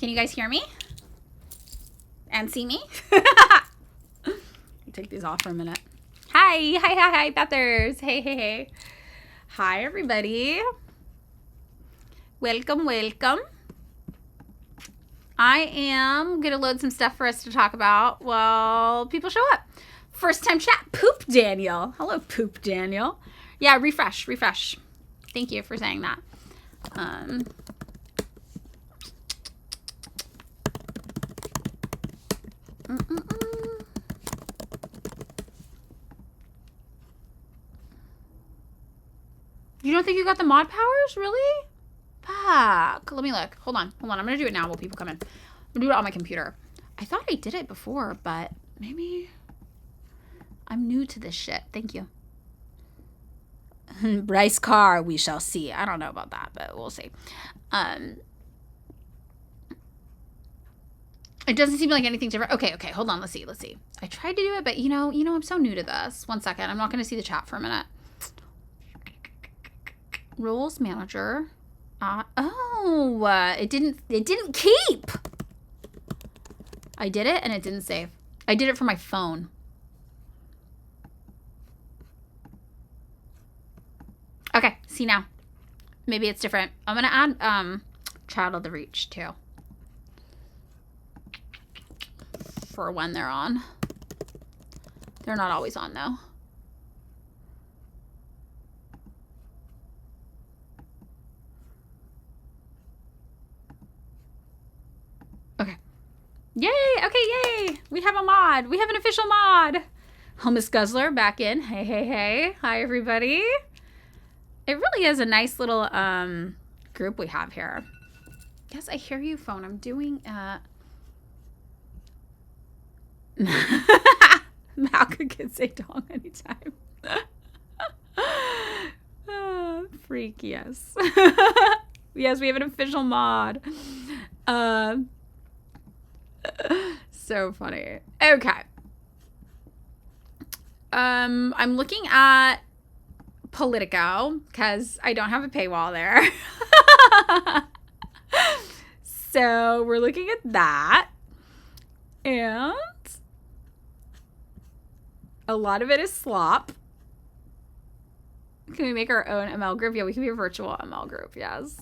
Can you guys hear me? And see me? Take these off for a minute. Hi, Bethers. Hey. Hi, everybody. Welcome. I am going to load some stuff for us to talk about while people show up. First time chat, Poop Daniel. Hello, Poop Daniel. Yeah, refresh. Thank you for saying that. You don't think you got the mod powers? Really? Fuck. Let me look. Hold on. I'm going to do it now while people come in. I'm going to do it on my computer. I thought I did it before, but maybe I'm new to this shit. Thank you. Bryce Carr, we shall see. I don't know about that, but we'll see. It doesn't seem like anything different. Okay. Hold on. Let's see. I tried to do it, but I'm so new to this. 1 second. I'm not going to see the chat for a minute. Rules manager. It didn't keep. I did it and it didn't save. I did it for my phone. Okay, see now. Maybe it's different. I'm gonna add Child of the Reach too. For when they're on. They're not always on though. Okay. Yay! Okay, yay! We have a mod. We have an official mod. Hummus Guzzler back in. Hey. Hi, everybody. It really is a nice little group we have here. Yes, I hear you, phone. I'm doing Malcolm can say dong anytime. Freak, yes. Yes, we have an official mod. So funny. Okay. I'm looking at Politico because I don't have a paywall there. So we're looking at that. And a lot of it is slop. Can we make our own ML group? Yeah, we can be a virtual ML group. Yes.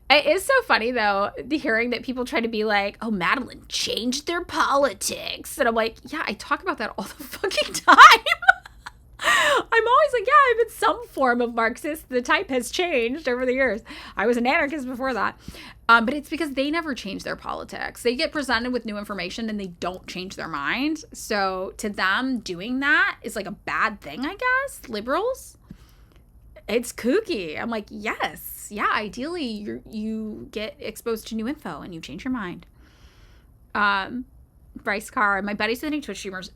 It is so funny, though, hearing that people try to be like, oh, Madeline changed their politics. And I'm like, yeah, I talk about that all the fucking time. I'm always like, yeah, I'm in some form of Marxist. The type has changed over the years. I was an anarchist before that. But it's because they never change their politics. They get presented with new information and they don't change their mind. So to them, doing that is like a bad thing, I guess. Liberals. It's kooky. I'm like, yes. Yeah, ideally you get exposed to new info and you change your mind. Bryce Carr, my buddy's sending Twitch streamers.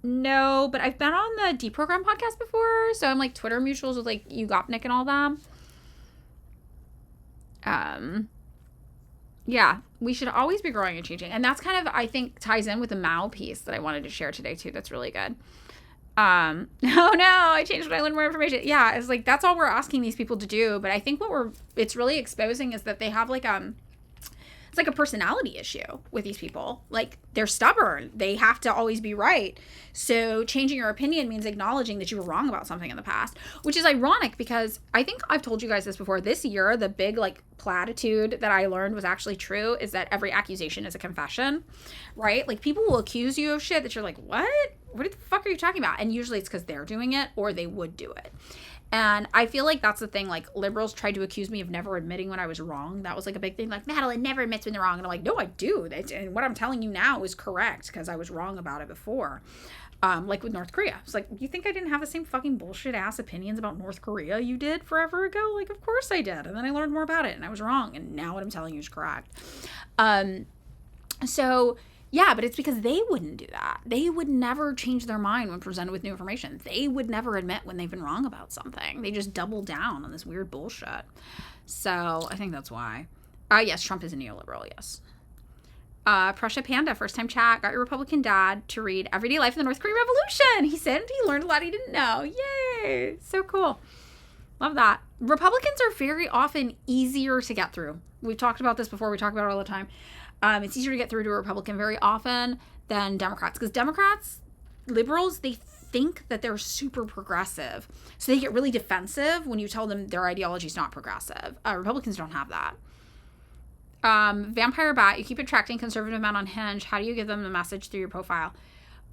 No, but I've been on the Deprogram podcast before, so I'm like Twitter mutuals with like Ugopnik and all them. Yeah, we should always be growing and changing, and that's kind of, I think, ties in with the Mao piece that I wanted to share today too. That's really good. Oh no, I changed when I learned more information. Yeah, it's like that's all we're asking these people to do, but I think it's really exposing is that they have like it's like a personality issue with these people. Like, they're stubborn. They have to always be right. So changing your opinion means acknowledging that you were wrong about something in the past, which is ironic because I think I've told you guys this before. This year, the big like platitude that I learned was actually true is that every accusation is a confession, right? Like, people will accuse you of shit that you're like, what? What the fuck are you talking about? And usually it's because they're doing it or they would do it. And I feel like that's the thing. Like, liberals tried to accuse me of never admitting when I was wrong. That was like a big thing. Like, Madeline never admits when they're wrong. And I'm like, no, I do. And what I'm telling you now is correct because I was wrong about it before. Like with North Korea. It's like, you think I didn't have the same fucking bullshit ass opinions about North Korea you did forever ago? Like, of course I did. And then I learned more about it and I was wrong. And now what I'm telling you is correct. So yeah, but it's because they wouldn't do that. They would never change their mind when presented with new information. They would never admit when they've been wrong about something. They just double down on this weird bullshit. So I think that's why. Yes, Trump is a neoliberal, yes. Prussia Panda, first time chat, got your Republican dad to read Everyday Life in the North Korean Revolution. He said he learned a lot he didn't know. Yay! So cool. Love that. Republicans are very often easier to get through. We've talked about this before. We talk about it all the time. It's easier to get through to a Republican very often than Democrats. Because Democrats, liberals, they think that they're super progressive. So they get really defensive when you tell them their ideology is not progressive. Republicans don't have that. Vampire Bat, you keep attracting conservative men on Hinge. How do you give them the message through your profile?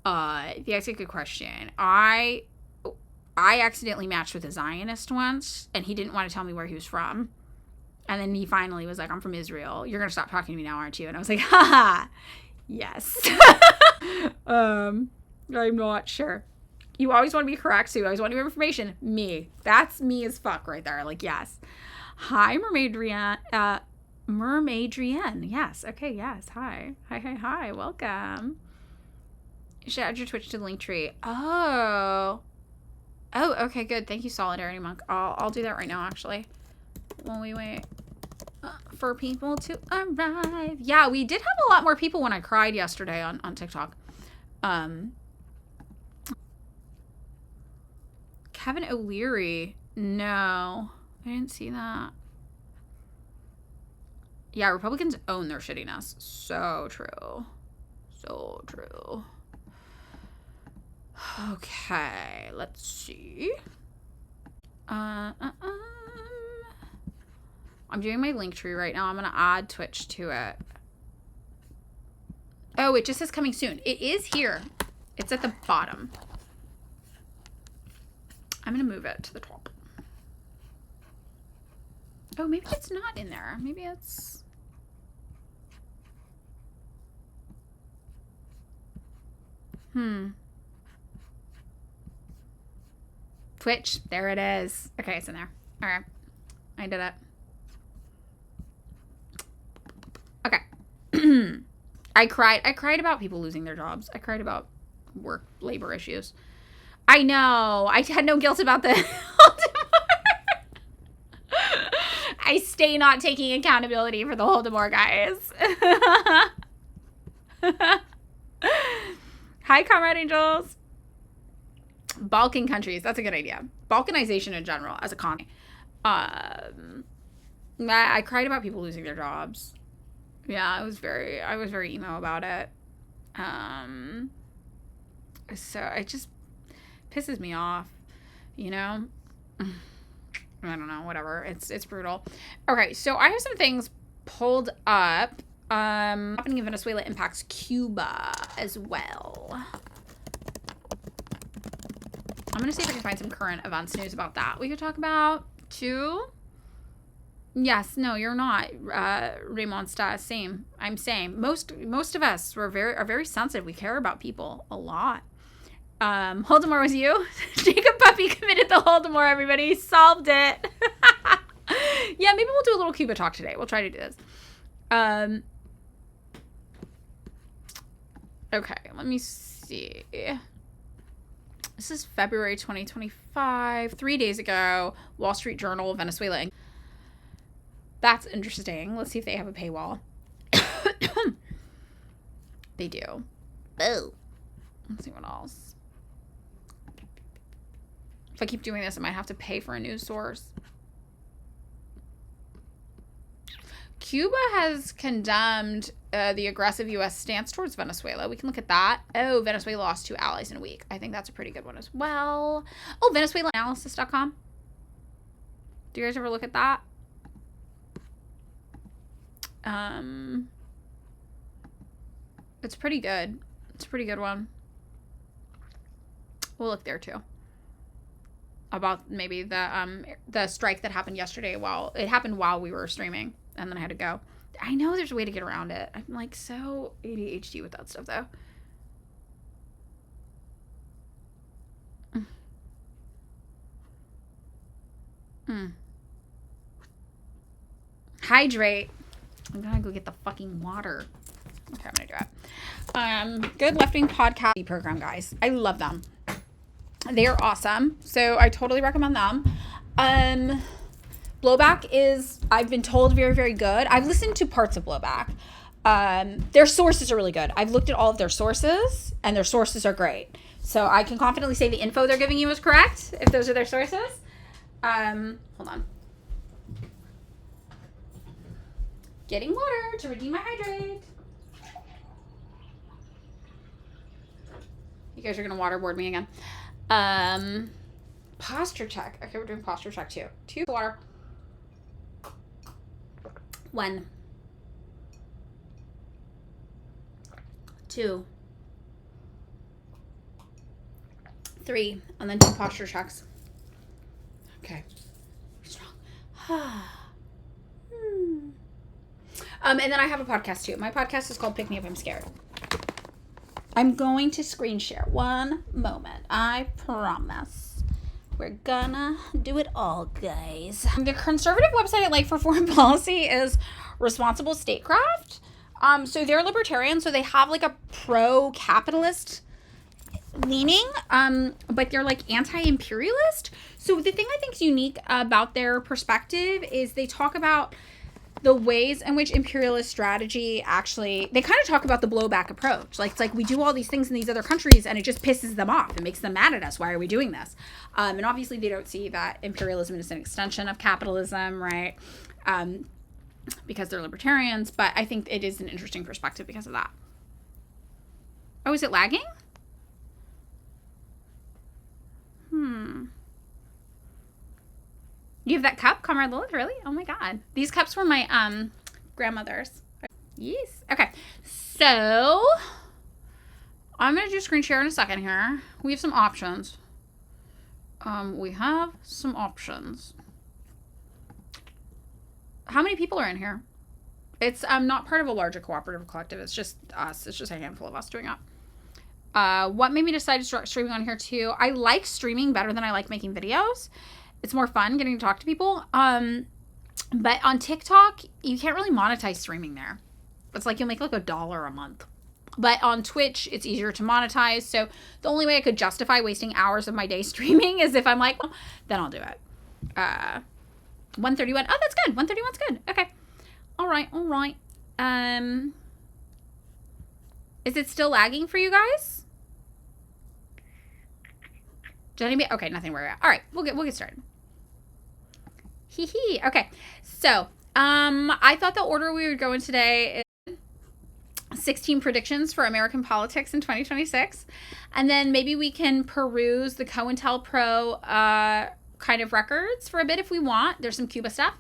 That's a good question. I accidentally matched with a Zionist once, and he didn't want to tell me where he was from. And then he finally was like, I'm from Israel. You're going to stop talking to me now, aren't you? And I was like, haha, yes. I'm not sure. You always want to be correct, so you always want new information. Me. That's me as fuck right there. Like, yes. Hi, Mermaidrienne. Mermaidrienne. Yes. Okay, yes. Hi. Hi. Welcome. You should add your Twitch to the link tree. Oh, okay, good. Thank you, Solidarity Monk. I'll do that right now, actually. While we wait for people to arrive. Yeah, we did have a lot more people when I cried yesterday on TikTok. Kevin O'Leary. No, I didn't see that. Yeah, Republicans own their shittiness. So true. So true. Okay, let's see. I'm doing my link tree right now. I'm gonna add Twitch to it. Oh, it just says coming soon. It is here. It's at the bottom. I'm gonna move it to the top. Oh, maybe it's not in there. Maybe it's... Twitch. There it is. Okay, it's in there. All right. I did it. Okay. I cried about people losing their jobs. I cried about work labor issues. I know. I had no guilt about the I stay not taking accountability for the Voldemort, guys. Hi, Comrade Angels. Balkan countries. That's a good idea. Balkanization in general as a con. I cried about people losing their jobs. Yeah, I was very emo about it. So it just pisses me off, you know? I don't know, whatever. It's brutal. Okay, so I have some things pulled up. Happening in Venezuela impacts Cuba as well. I'm going to see if I can find some current events news about that we could talk about, too. Yes, no, you're not, Raymond Stas. Same. I'm same. Most of us are very sensitive. We care about people a lot. Voldemort was you. Jacob Puppy committed the Voldemort, everybody. Solved it. Yeah, maybe we'll do a little Cuba talk today. We'll try to do this. Okay, let me see. This is February 2025. 3 days ago, Wall Street Journal, Venezuela. That's interesting. Let's see if they have a paywall. They do. Oh. Let's see what else. If I keep doing this, I might have to pay for a news source. Cuba has condemned the aggressive U.S. stance towards Venezuela. We can look at that. Oh, Venezuela lost 2 allies in a week. I think that's a pretty good one as well. Oh, VenezuelaAnalysis.com. Do you guys ever look at that? It's pretty good. It's a pretty good one. We'll look there too. About maybe the strike that happened yesterday. It happened while we were streaming, and then I had to go. I know there's a way to get around it. I'm like so ADHD with that stuff though. Hydrate. I'm gonna go get the fucking water. Okay, I'm gonna do it. Good left-wing podcast program, guys. I love them. They are awesome. So I totally recommend them. Blowback is, I've been told, very, very good. I've listened to parts of Blowback. Their sources are really good. I've looked at all of their sources, and their sources are great. So I can confidently say the info they're giving you is correct, if those are their sources. Hold on. Getting water to redeem my hydrate. You guys are gonna waterboard me again. Posture check. Okay, we're doing posture check too. 2 water. 1, 2, 3, and then 2 posture checks. Okay. Strong. And then I have a podcast too. My podcast is called Pick Me Up, I'm Scared. I'm going to screen share. One moment. I promise. We're gonna do it all, guys. The conservative website I like for foreign policy is Responsible Statecraft. So they're libertarian, so they have like a pro-capitalist leaning, but they're like anti-imperialist. So the thing I think is unique about their perspective is they talk about the ways in which imperialist strategy actually, they kind of talk about the blowback approach. Like, it's like we do all these things in these other countries and it just pisses them off. It makes them mad at us. Why are we doing this? And obviously they don't see that imperialism is an extension of capitalism, right? Because they're libertarians, but I think it is an interesting perspective because of that. Oh, is it lagging? You have that cup, Comrade Lilith? Really? Oh my God. These cups were my grandmother's. Yes. Okay. So I'm going to do screen share in a second here. We have some options. How many people are in here? It's not part of a larger cooperative collective. It's just us. It's just a handful of us doing it. What made me decide to start streaming on here too? I like streaming better than I like making videos. It's more fun getting to talk to people. But on TikTok, you can't really monetize streaming there. It's like you'll make like $1 a month. But on Twitch, it's easier to monetize. So the only way I could justify wasting hours of my day streaming is if I'm like, oh, then I'll do it. 131. Oh, that's good. 131's good. Okay. All right. Is it still lagging for you guys? Okay, nothing to worry about. All right, we'll get started. Okay, so I thought the order we would go in today is 16 predictions for American politics in 2026, and then maybe we can peruse the COINTELPRO kind of records for a bit if we want. There's some Cuba stuff,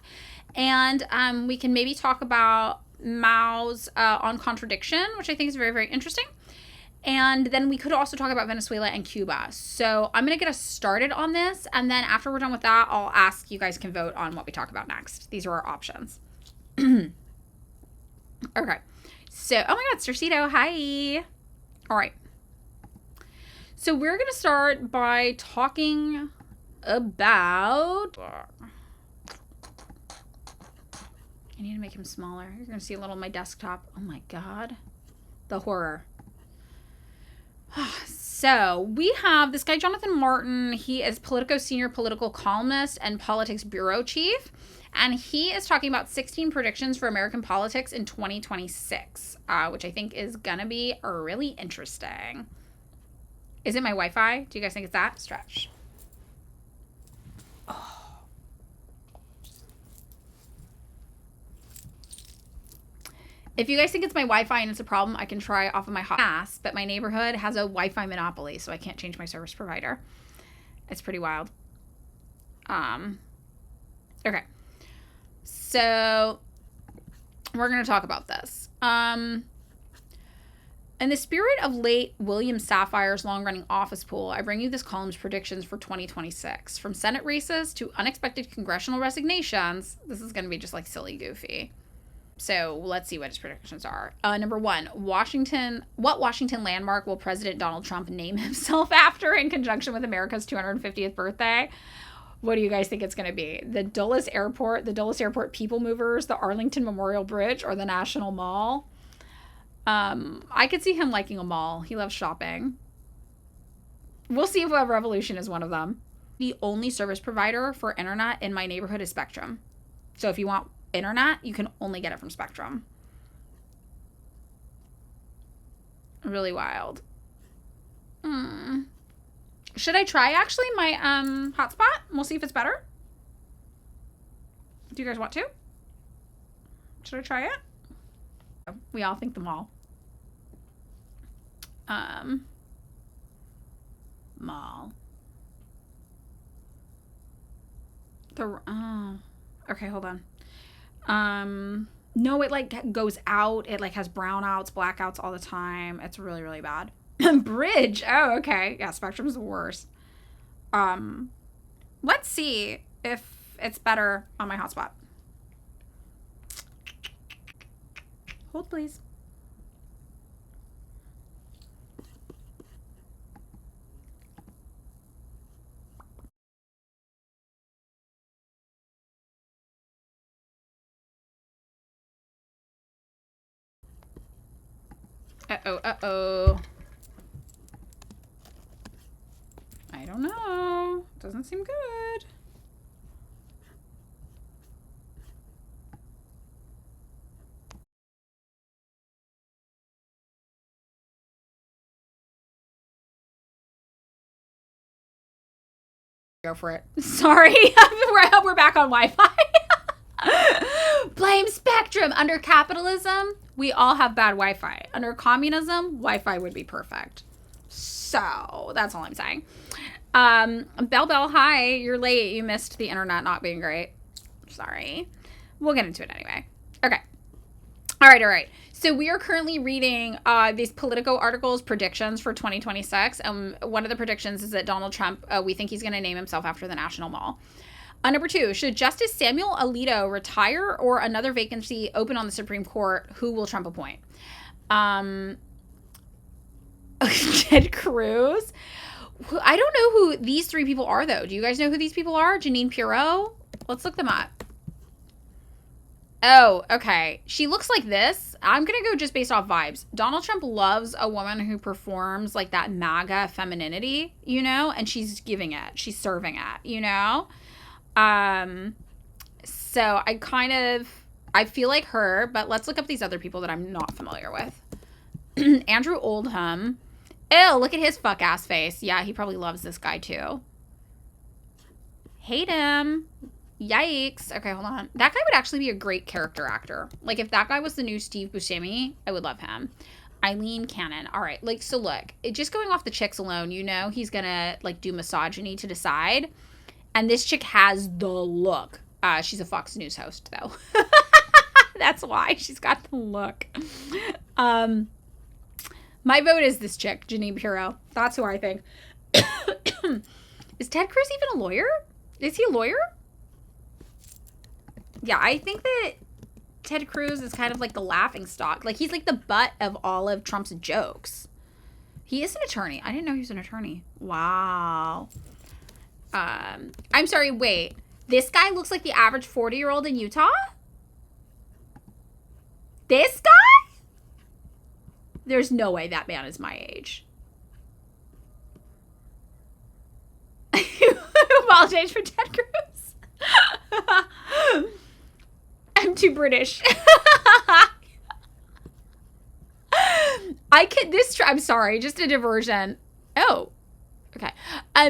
and we can maybe talk about Mao's on contradiction, which I think is very, very interesting. And then we could also talk about Venezuela and Cuba. So I'm going to get us started on this. And then after we're done with that, I'll ask, you guys can vote on what we talk about next. These are our options. Okay. So, oh my God, Circito, hi. All right. So we're going to start by talking about... I need to make him smaller. You're going to see a little of my desktop. Oh my God. The horror. So we have this guy, Jonathan Martin. He is Politico senior political columnist and politics bureau chief. And he is talking about 16 predictions for American politics in 2026, which I think is going to be really interesting. Is it my Wi-Fi? Do you guys think it's that? Stretch. Oh. If you guys think it's my Wi-Fi and it's a problem, I can try off of my pass, but my neighborhood has a Wi-Fi monopoly, so I can't change my service provider. It's pretty wild. Okay. So we're going to talk about this. In the spirit of late William Sapphire's long-running office pool, I bring you this column's predictions for 2026. From Senate races to unexpected congressional resignations, this is going to be just like silly goofy. So let's see what his predictions are. Number 1, Washington. What Washington landmark will President Donald Trump name himself after in conjunction with America's 250th birthday? What do you guys think it's going to be? The Dulles Airport People Movers, the Arlington Memorial Bridge, or the National Mall? I could see him liking a mall. He loves shopping. We'll see if Web Revolution is one of them. The only service provider for internet in my neighborhood is Spectrum. So if you want internet, you can only get it from Spectrum. Really wild. Should I try actually my hotspot? We'll see if it's better. Do you guys want to? Should I try it? We all think the mall. Mall. Okay, hold on. No, it like goes out. It like has brownouts, blackouts all the time. It's really, really bad. Bridge. Oh, okay. Yeah, Spectrum's the worst. Let's see if it's better on my hotspot. Hold, please. Uh-oh. I don't know. Doesn't seem good. Go for it. Sorry. We're back on Wi-Fi. Blame Spectrum. Under capitalism, we all have bad Wi-Fi. Under communism, Wi-Fi would be perfect. So that's all I'm saying. Bell, hi. You're late. You missed the internet not being great. Sorry. We'll get into it anyway. Okay. All right. So we are currently reading these Politico articles, predictions for 2026. One of the predictions is that Donald Trump, we think he's going to name himself after the National Mall. Number 2, should Justice Samuel Alito retire or another vacancy open on the Supreme Court? Who will Trump appoint? Ted Cruz. I don't know who these 3 people are, though. Do you guys know who these people are? Janine Pirro? Let's look them up. Oh, okay. She looks like this. I'm going to go just based off vibes. Donald Trump loves a woman who performs like that MAGA femininity, you know, and she's giving it. She's serving it, you know? So I feel like her, but let's look up these other people that I'm not familiar with. Andrew Oldham. Ew, look at his fuck ass face. Yeah, he probably loves this guy too. Hate him. Yikes. Okay, hold on. That guy would actually be a great character actor. Like, if that guy was the new Steve Buscemi, I would love him. Eileen Cannon. All right, like, so look, just going off the chicks alone, you know, he's gonna, like, do misogyny to decide. And this chick has the look. She's a Fox News host, though. That's why she's got the look. My vote is this chick, Janine Pirro. That's who I think. Is Ted Cruz even a lawyer? Is he a lawyer? Yeah, I think that Ted Cruz is kind of like the laughing stock. Like, he's like the butt of all of Trump's jokes. He is an attorney. I didn't know he was an attorney. Wow. I'm sorry, wait. This guy looks like the average 40-year-old in Utah? This guy? There's no way that man is my age. I apologize for Ted Cruz. I'm too British. I'm sorry, just a diversion. Oh, okay.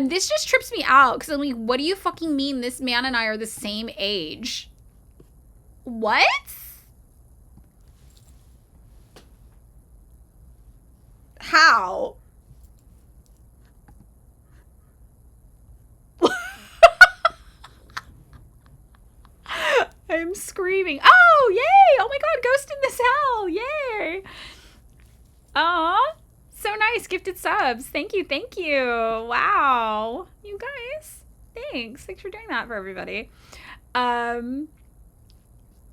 This just trips me out because I'm like, what do you fucking mean this man and I are the same age? What? How? I'm screaming. Oh, yay! Oh my god, Ghost in the Cell! Yay! Aw, so nice. Gifted subs. Thank you. Wow. You guys, thanks. Thanks for doing that for everybody. Yeah,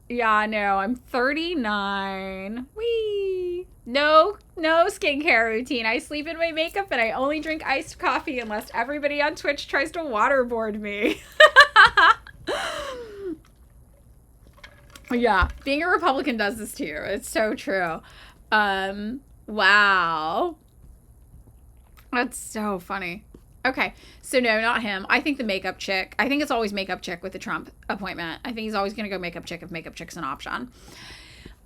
no, I'm 39. Whee! No skincare routine. I sleep in my makeup and I only drink iced coffee unless everybody on Twitch tries to waterboard me. Yeah, being a Republican does this to you. It's so true. Wow. That's so funny. Okay, so no, not him. I think the makeup chick. I think it's always makeup chick with the Trump appointment. I think he's always going to go makeup chick if makeup chick's an option.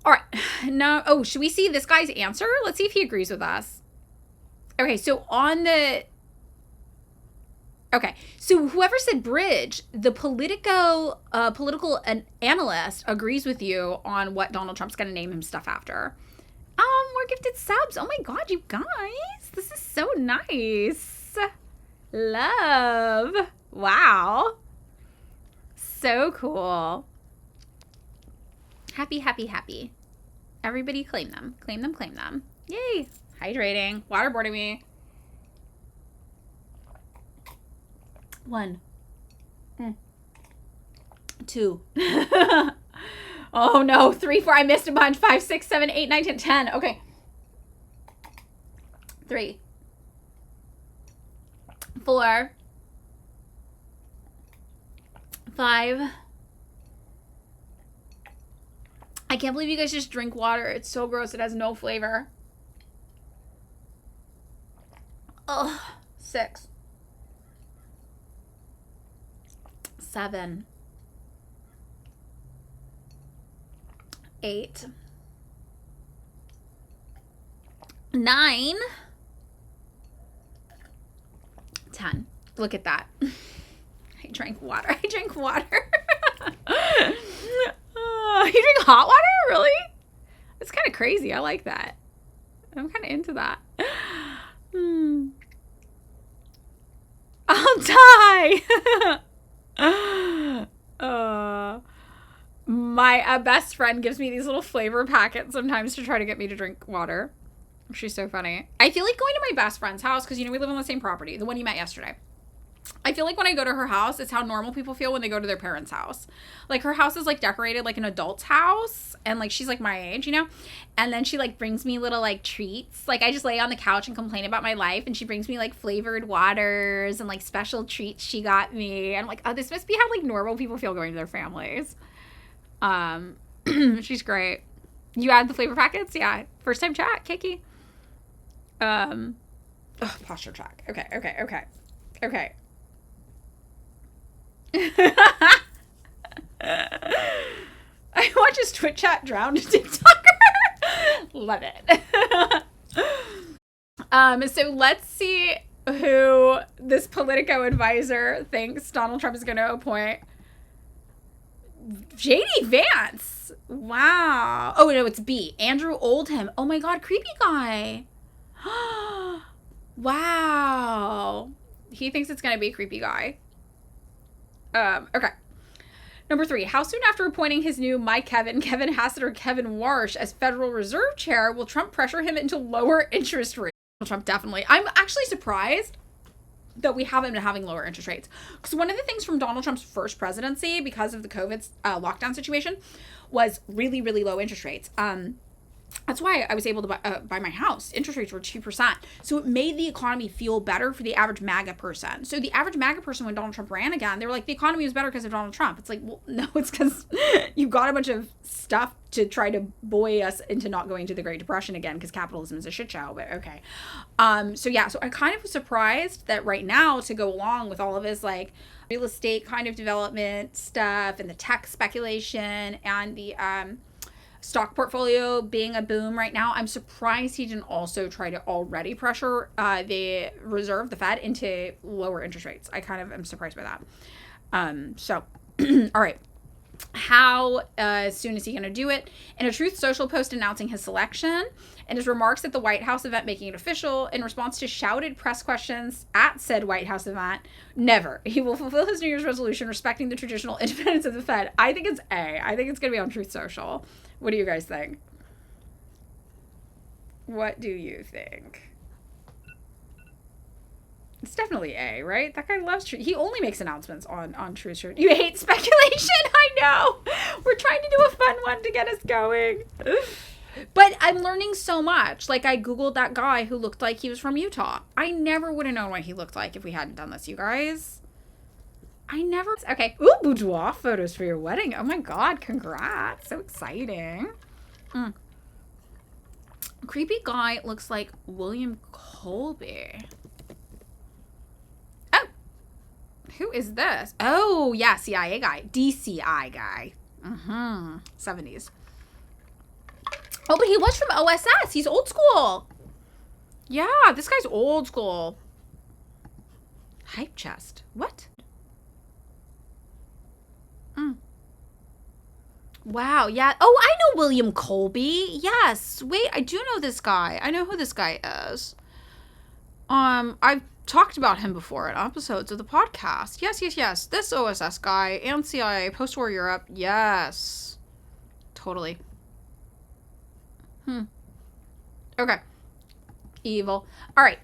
All right. No. Oh, should we see this guy's answer? Let's see if he agrees with us. Okay, so on the... Okay, so whoever said bridge, the political analyst agrees with you on what Donald Trump's going to name him stuff after. More gifted subs. Oh my God, you guys, this is so nice. Love. Wow. So cool. Happy, happy, happy. Everybody claim them. Claim them, claim them. Yay. Hydrating. Waterboarding me. 1, 2. Oh no, 3, 4. I missed a bunch. 5, 6, 7, 8, 9, 10, 10. Okay. 3, 4, 5. I can't believe you guys just drink water. It's so gross. It has no flavor. Oh, 6, 7, 8, 9, 10. Look at that. I drank water. I drink water. You drink hot water? Really? It's kind of crazy. I like that. I'm kind of into that. I'll die. My best friend gives me these little flavor packets sometimes to try to get me to drink water. She's so funny. I feel like going to my best friend's house, because, you know, we live on the same property, the one you met yesterday. I feel like when I go to her house, it's how normal people feel when they go to their parents' house. Like, her house is, like, decorated like an adult's house. And, like, she's, like, my age, you know? And then she, like, brings me little, like, treats. Like, I just lay on the couch and complain about my life. And she brings me, like, flavored waters and, like, special treats she got me. And I'm like, oh, this must be how, like, normal people feel going to their families. She's great. You add the flavor packets? Yeah. First time chat, Kiki. Posture track. Okay. I watch his Twitch chat drown a TikToker. Love it. So let's see who this Politico advisor thinks Donald Trump is going to appoint. JD Vance. Wow. Oh, no, it's B. Andrew Oldham. Oh my God, creepy guy. Wow. He thinks it's going to be a creepy guy. Okay. Number 3, how soon after appointing his new Kevin Hassett or Kevin Warsh as Federal Reserve Chair will Trump pressure him into lower interest rates? Trump definitely. I'm actually surprised that we haven't been having lower interest rates. Because one of the things from Donald Trump's first presidency, because of the COVID lockdown situation, was really, really low interest rates. That's why I was able to buy my house. Interest rates were 2%. So it made the economy feel better for the average MAGA person. So the average MAGA person, when Donald Trump ran again, they were like, the economy was better because of Donald Trump. It's like, well, no, it's because you got a bunch of stuff to try to buoy us into not going to the Great Depression again, because capitalism is a shit show, but okay. So I kind of was surprised that right now, to go along with all of his like real estate kind of development stuff and the tech speculation and the stock portfolio being a boom right now, I'm surprised he didn't also try to already pressure the Fed into lower interest rates. I kind of am surprised by that. All right. How soon is he going to do it? In a Truth Social post announcing his selection, and his remarks at the White House event making it official, in response to shouted press questions at said White House event, never. He will fulfill his New Year's resolution respecting the traditional independence of the Fed. I think it's A. I think it's going to be on Truth Social. What do you guys think? What do you think? It's definitely A, right? That guy loves truth. He only makes announcements on Truth Social. You hate speculation? I know. We're trying to do a fun one to get us going. But I'm learning so much. Like, I Googled that guy who looked like he was from Utah. I never would have known what he looked like if we hadn't done this, you guys. Okay. Ooh, boudoir photos for your wedding. Oh my God, congrats. So exciting. Creepy guy looks like William Colby. Oh. Who is this? Oh, yeah, CIA guy. DCI guy. 70s. Oh, but he was from OSS. He's old school. Yeah, this guy's old school. Hype chest. What? Mm. Wow. Yeah. Oh, I know William Colby. Yes. Wait, I do know this guy. I know who this guy is. I've talked about him before in episodes of the podcast. Yes. This OSS guy and CIA, post-war Europe. Yes. Totally. Okay. Evil. All right.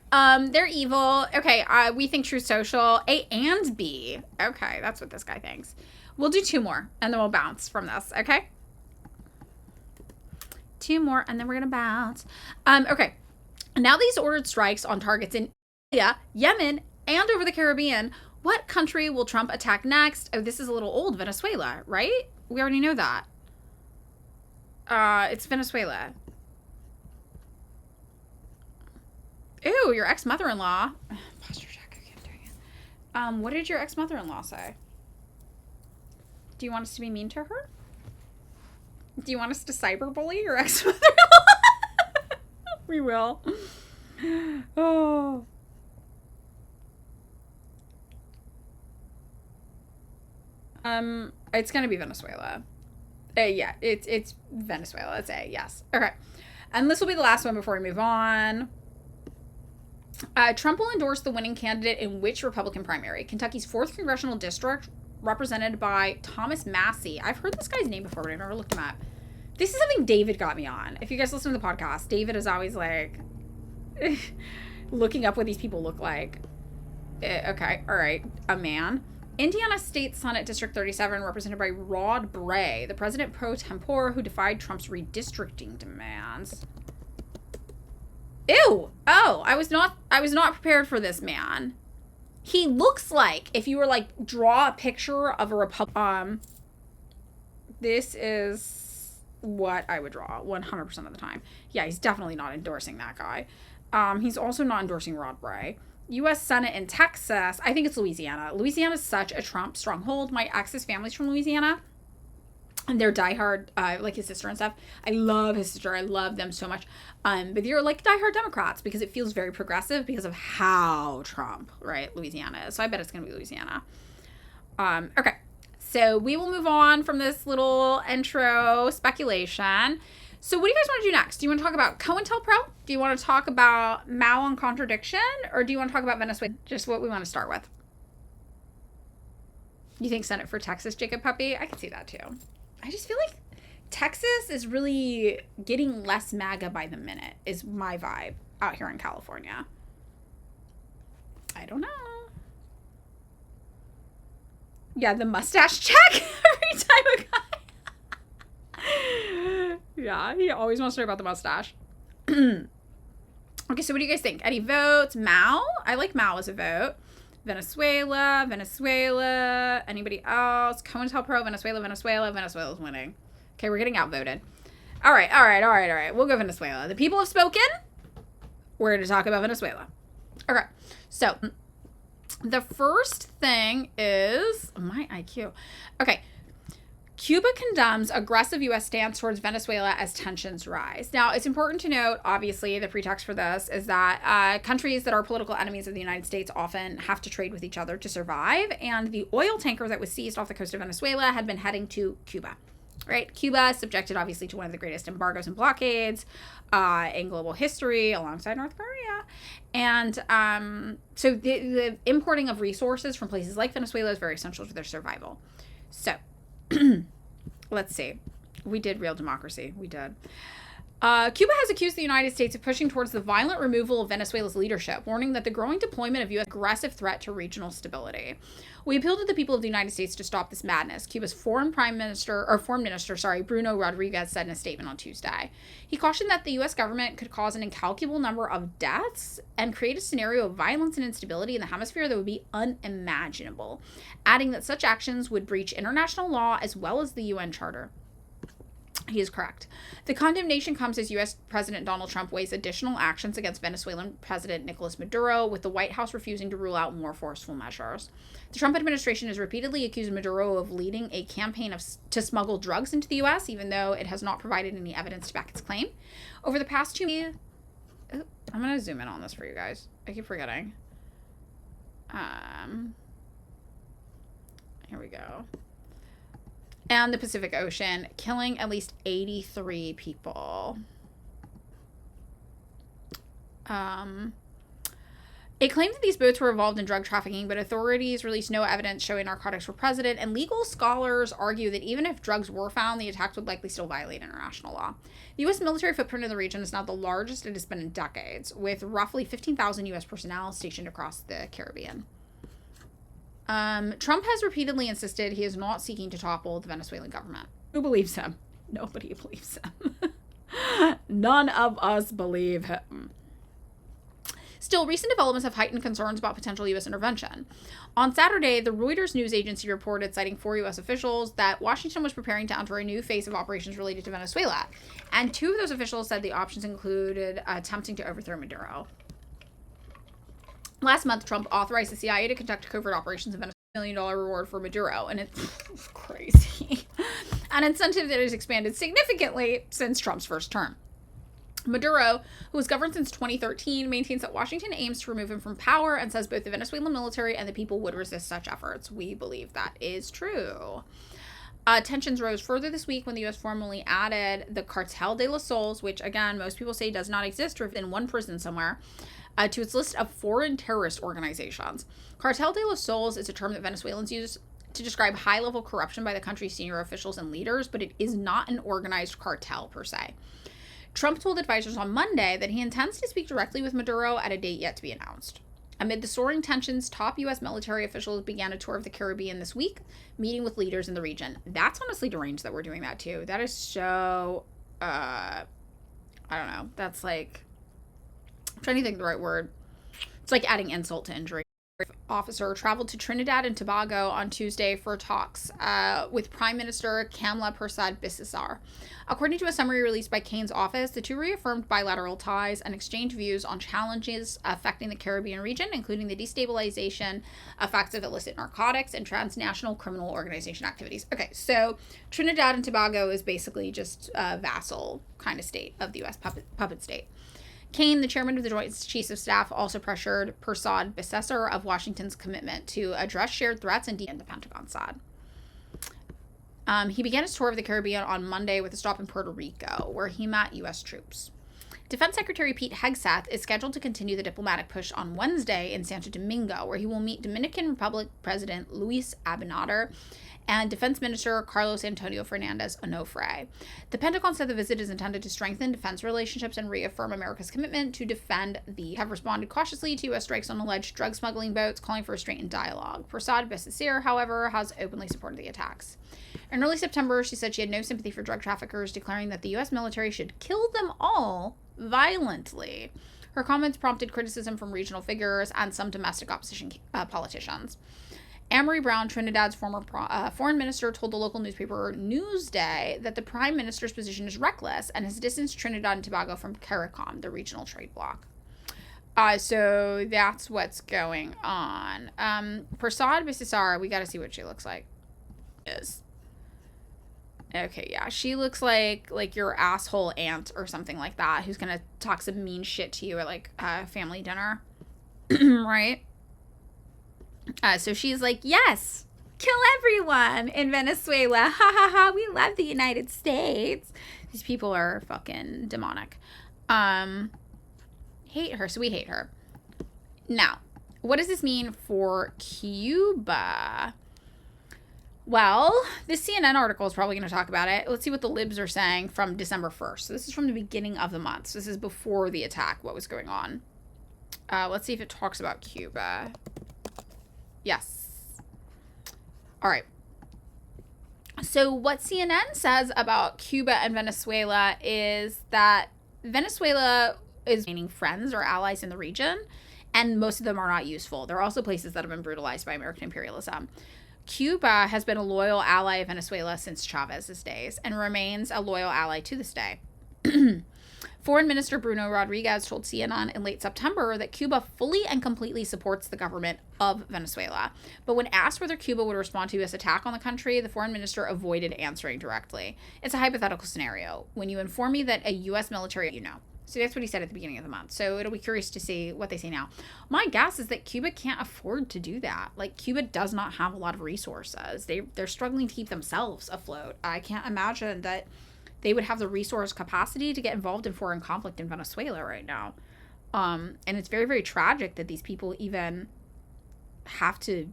They're evil. Okay. We think Truth Social. A and B. Okay. That's what this guy thinks. We'll do 2 more and then we'll bounce from this. Okay. 2 more and then we're going to bounce. Okay. Now these ordered strikes on targets in India, Yemen, and over the Caribbean. What country will Trump attack next? Oh, this is a little old. Venezuela, right? We already know that. It's Venezuela. Ew, your ex-mother-in-law. Posture check. Okay, I'm doing it. What did your ex-mother-in-law say? Do you want us to be mean to her? Do you want us to cyberbully your ex-mother-in-law? We will. Oh. It's gonna be Venezuela. Yeah, it's Venezuela. It's A, yes. Okay. And this will be the last one before we move on. Trump will endorse the winning candidate in which Republican primary? Kentucky's 4th congressional district, represented by Thomas Massie. I've heard this guy's name before, but I've never looked him up. This is something David got me on. If you guys listen to the podcast, David is always like looking up what these people look like. Okay, all right. A man. Indiana State Senate District 37, represented by Rod Bray, the president pro tempore who defied Trump's redistricting demands. Ew! Oh, I was not prepared for this man. He looks like, if you were like draw a picture of a Republican, this is what I would draw 100% of the time. Yeah, he's definitely not endorsing that guy. He's also not endorsing Rod Bray. U.S. Senate in Texas. I think it's Louisiana. Louisiana is such a Trump stronghold. My ex's family's from Louisiana. And they're diehard, like his sister and stuff. I love his sister. I love them so much. But they're like diehard Democrats because it feels very progressive because of how Trump, right, Louisiana is. So I bet it's going to be Louisiana. Okay. So we will move on from this little intro speculation. So what do you guys want to do next? Do you want to talk about COINTELPRO? Do you want to talk about Mao on contradiction? Or do you want to talk about Venezuela? Just what we want to start with. You think Senate for Texas, Jacob Puppy? I can see that too. I just feel like Texas is really getting less MAGA by the minute, is my vibe out here in California. I don't know. Yeah, the mustache check every time a guy. Yeah, he always wants to talk about the mustache. Okay, so what do you guys think? Any votes? Mao? I like Mao as a vote. Venezuela. Anybody else? COINTELPRO, Venezuela's winning. Okay, we're getting outvoted. All right. We'll go Venezuela. The people have spoken. We're going to talk about Venezuela. Okay, so the first thing is my IQ. Okay. Cuba condemns aggressive U.S. stance towards Venezuela as tensions rise. Now, it's important to note, obviously, the pretext for this is that countries that are political enemies of the United States often have to trade with each other to survive, and the oil tanker that was seized off the coast of Venezuela had been heading to Cuba, right? Cuba, subjected, obviously, to one of the greatest embargoes and blockades in global history, alongside North Korea. And so the importing of resources from places like Venezuela is very essential to their survival. So let's see. We did real democracy. We did. Cuba has accused the United States of pushing towards the violent removal of Venezuela's leadership, warning that the growing deployment of U.S. aggressive threat to regional stability. We appeal to the people of the United States to stop this madness, Cuba's foreign minister, Bruno Rodriguez said in a statement on Tuesday. He cautioned that the U.S. government could cause an incalculable number of deaths and create a scenario of violence and instability in the hemisphere that would be unimaginable, adding that such actions would breach international law as well as the UN Charter. He is correct. The condemnation comes as U.S. President Donald Trump weighs additional actions against Venezuelan President Nicolas Maduro, with the White House refusing to rule out more forceful measures. The Trump administration has repeatedly accused Maduro of leading a campaign to smuggle drugs into the U.S., even though it has not provided any evidence to back its claim. Over the past 2 years... I'm going to zoom in on this for you guys. I keep forgetting. Here we go. And the Pacific Ocean, killing at least 83 people. It claimed that these boats were involved in drug trafficking, but authorities released no evidence showing narcotics were present, and legal scholars argue that even if drugs were found, the attacks would likely still violate international law. The U.S. military footprint in the region is now the largest it has been in decades, with roughly 15,000 U.S. personnel stationed across the Caribbean. Trump has repeatedly insisted he is not seeking to topple the Venezuelan government. Who believes him? Nobody believes him. None of us believe him. Still, recent developments have heightened concerns about potential U.S. intervention. On Saturday, the Reuters news agency reported, citing 4 U.S. officials, that Washington was preparing to enter a new phase of operations related to Venezuela. And 2 of those officials said the options included attempting to overthrow Maduro. Last month, Trump authorized the CIA to conduct covert operations in Venezuela, $1 million reward for Maduro, and it's crazy. An incentive that has expanded significantly since Trump's first term. Maduro, who has governed since 2013, maintains that Washington aims to remove him from power and says both the Venezuelan military and the people would resist such efforts. We believe that is true. Tensions rose further this week when the U.S. formally added the Cartel de los Sols, which, again, most people say does not exist or in one prison somewhere, to its list of foreign terrorist organizations. Cartel de los Sols is a term that Venezuelans use to describe high-level corruption by the country's senior officials and leaders, but it is not an organized cartel per se. Trump told advisors on Monday that he intends to speak directly with Maduro at a date yet to be announced. Amid the soaring tensions, top U.S. military officials began a tour of the Caribbean this week, meeting with leaders in the region. That's honestly deranged that we're doing that too. That is so, I don't know. That's like, I'm trying to think of the right word. It's like adding insult to injury. Officer traveled to Trinidad and Tobago on Tuesday for talks with Prime Minister Kamla Persad-Bissessar. According to a summary released by Kane's office, the 2 reaffirmed bilateral ties and exchanged views on challenges affecting the Caribbean region, including the destabilization effects of illicit narcotics and transnational criminal organization activities. Okay, so Trinidad and Tobago is basically just a vassal kind of state of the U.S. puppet state. Kane, the chairman of the Joint Chiefs of Staff, also pressured Persad-Bissessar of Washington's commitment to address shared threats and the Pentagon side. He began his tour of the Caribbean on Monday with a stop in Puerto Rico, where he met U.S. troops. Defense Secretary Pete Hegseth is scheduled to continue the diplomatic push on Wednesday in Santo Domingo, where he will meet Dominican Republic President Luis Abinader and Defense Minister Carlos Antonio Fernandez Onofre. The Pentagon said the visit is intended to strengthen defense relationships and reaffirm America's commitment to defend have responded cautiously to U.S. strikes on alleged drug smuggling boats, calling for restraint and dialogue. Persad-Bissessar, however, has openly supported the attacks. In early September, she said she had no sympathy for drug traffickers, declaring that the U.S. military should kill them all violently. Her comments prompted criticism from regional figures and some domestic opposition politicians. Amory Brown, Trinidad's former foreign minister, told the local newspaper Newsday that the prime minister's position is reckless and has distanced Trinidad and Tobago from CARICOM, the regional trade bloc. So that's what's going on. Persad-Bissessar, we got to see what she looks like. Okay, yeah, she looks like your asshole aunt or something like that, who's gonna talk some mean shit to you at like family dinner, right? So she's like, yes, kill everyone in Venezuela. Ha ha ha, we love the United States. These people are fucking demonic. Hate her, so we hate her. Now, what does this mean for Cuba? Well, this CNN article is probably going to talk about it. Let's see what the libs are saying from December 1st. So this is from the beginning of the month. So this is before the attack, what was going on. Let's see if it talks about Cuba. Yes. All right. So what CNN says about Cuba and Venezuela is that Venezuela is gaining friends or allies in the region, and most of them are not useful. They're also places that have been brutalized by American imperialism. Cuba has been a loyal ally of Venezuela since Chavez's days and remains a loyal ally to this day. Foreign Minister Bruno Rodriguez told CNN in late September that Cuba fully and completely supports the government of Venezuela. But when asked whether Cuba would respond to a U.S. attack on the country, the foreign minister avoided answering directly. It's a hypothetical scenario. When you inform me that a U.S. military, So that's what he said at the beginning of the month. So it'll be curious to see what they say now. My guess is that Cuba can't afford to do that. Like, Cuba does not have a lot of resources. They're struggling to keep themselves afloat. I can't imagine that they would have the resource capacity to get involved in foreign conflict in Venezuela right now. And it's very, very tragic that these people even have to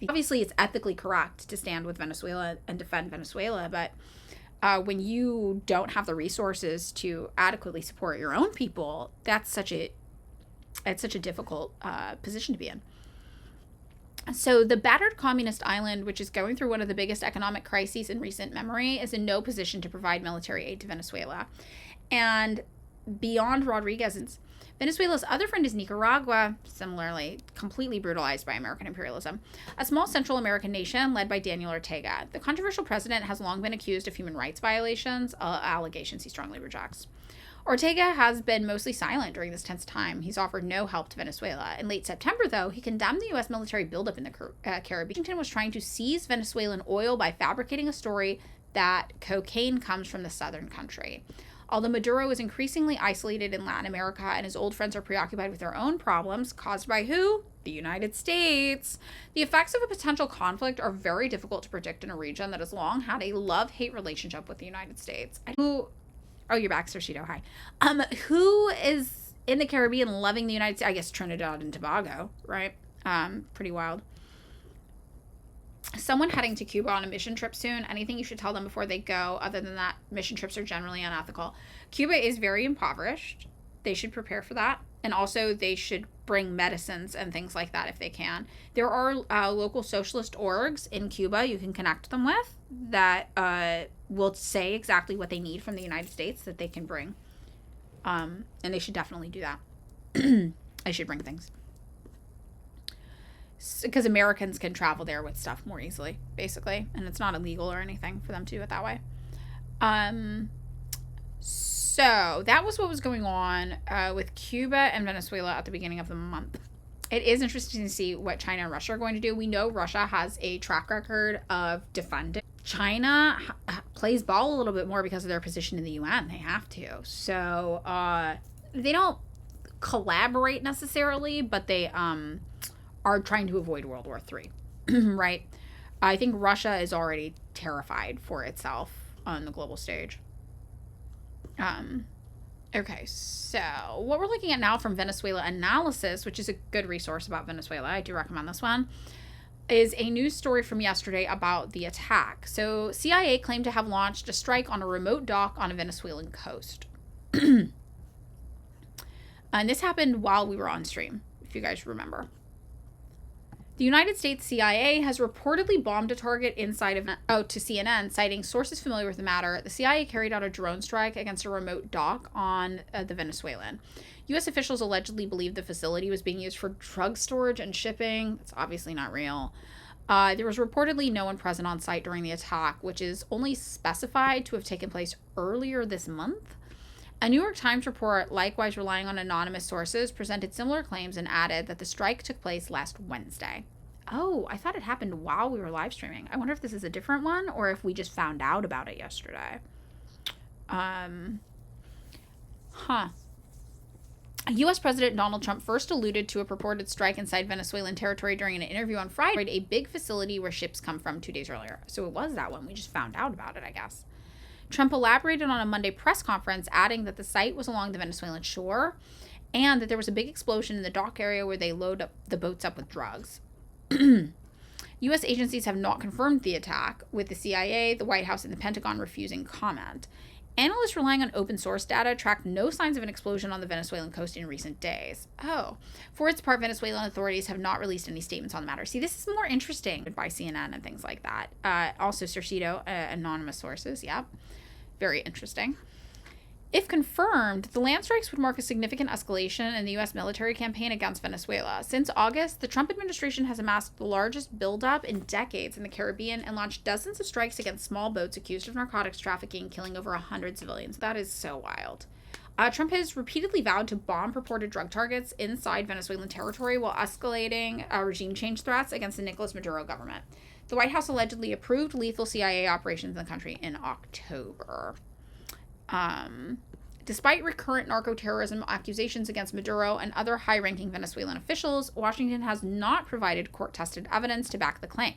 obviously it's ethically correct to stand with Venezuela and defend Venezuela, but when you don't have the resources to adequately support your own people, it's such a difficult position to be in. So the battered communist island, which is going through one of the biggest economic crises in recent memory, is in no position to provide military aid to Venezuela. And beyond Rodriguez's, Venezuela's other friend is Nicaragua, similarly completely brutalized by American imperialism, a small Central American nation led by Daniel Ortega. The controversial president has long been accused of human rights violations, allegations he strongly rejects. Ortega has been mostly silent during this tense time. He's offered no help to Venezuela. In late September, though, he condemned the U.S. military buildup in the Caribbean. Washington was trying to seize Venezuelan oil by fabricating a story that cocaine comes from the southern country. Although Maduro is increasingly isolated in Latin America and his old friends are preoccupied with their own problems, caused by who? The United States. The effects of a potential conflict are very difficult to predict in a region that has long had a love-hate relationship with the United States. Oh, you're back, Sarcito. Hi. Who is in the Caribbean loving the United States? I guess Trinidad and Tobago, right? Pretty wild. Someone heading to Cuba on a mission trip soon, anything you should tell them before they go, other than that mission trips are generally unethical. Cuba is very impoverished. They should prepare for that. And also they should bring medicines and things like that if they can. There are local socialist orgs in Cuba you can connect them with that will say exactly what they need from the United States that they can bring. And they should definitely do that. They should bring things. Because Americans can travel there with stuff more easily, basically. And it's not illegal or anything for them to do it that way. So that was what was going on with Cuba and Venezuela at the beginning of the month. It is interesting to see what China and Russia are going to do. We know Russia has a track record of defending. China plays ball a little bit more because of their position in the UN. They have to. So they don't collaborate necessarily, but they are trying to avoid World War III, right? I think Russia is already terrified for itself on the global stage. Okay, so what we're looking at now from Venezuela Analysis, which is a good resource about Venezuela, I do recommend this one, is a news story from yesterday about the attack. So CIA claimed to have launched a strike on a remote dock on a Venezuelan coast. And this happened while we were on stream, if you guys remember. The United States CIA has reportedly bombed a target inside of... to CNN, citing sources familiar with the matter. The CIA carried out a drone strike against a remote dock on the Venezuelan. U.S. officials allegedly believed the facility was being used for drug storage and shipping. It's obviously not real. There was reportedly no one present on site during the attack, which is only specified to have taken place earlier this month. A New York Times report, likewise relying on anonymous sources, presented similar claims and added that the strike took place last Wednesday. Oh, I thought it happened while we were live streaming. I wonder if this is a different one or if we just found out about it yesterday. U.S. President Donald Trump first alluded to a purported strike inside Venezuelan territory during an interview on Friday, a big facility where ships come from 2 days earlier. So it was that one. We just found out about it, I guess. Trump elaborated on a Monday press conference, adding that the site was along the Venezuelan shore and that there was a big explosion in the dock area where they load up the boats up with drugs. U.S. agencies have not confirmed the attack, with the CIA, the White House, and the Pentagon refusing comment. Analysts relying on open source data tracked no signs of an explosion on the Venezuelan coast in recent days. Oh. For its part, Venezuelan authorities have not released any statements on the matter. See, this is more interesting by CNN and things like that. Also, Cercito, anonymous sources. Yep. Very interesting. If confirmed, the land strikes would mark a significant escalation in the U.S. military campaign against Venezuela. Since August, the Trump administration has amassed the largest buildup in decades in the Caribbean and launched dozens of strikes against small boats accused of narcotics trafficking, killing over 100 civilians. That is so wild. Trump has repeatedly vowed to bomb purported drug targets inside Venezuelan territory while escalating regime change threats against the Nicolas Maduro government. The White House allegedly approved lethal CIA operations in the country in October. Despite recurrent narco-terrorism accusations against Maduro and other high-ranking Venezuelan officials, Washington has not provided court-tested evidence to back the claim.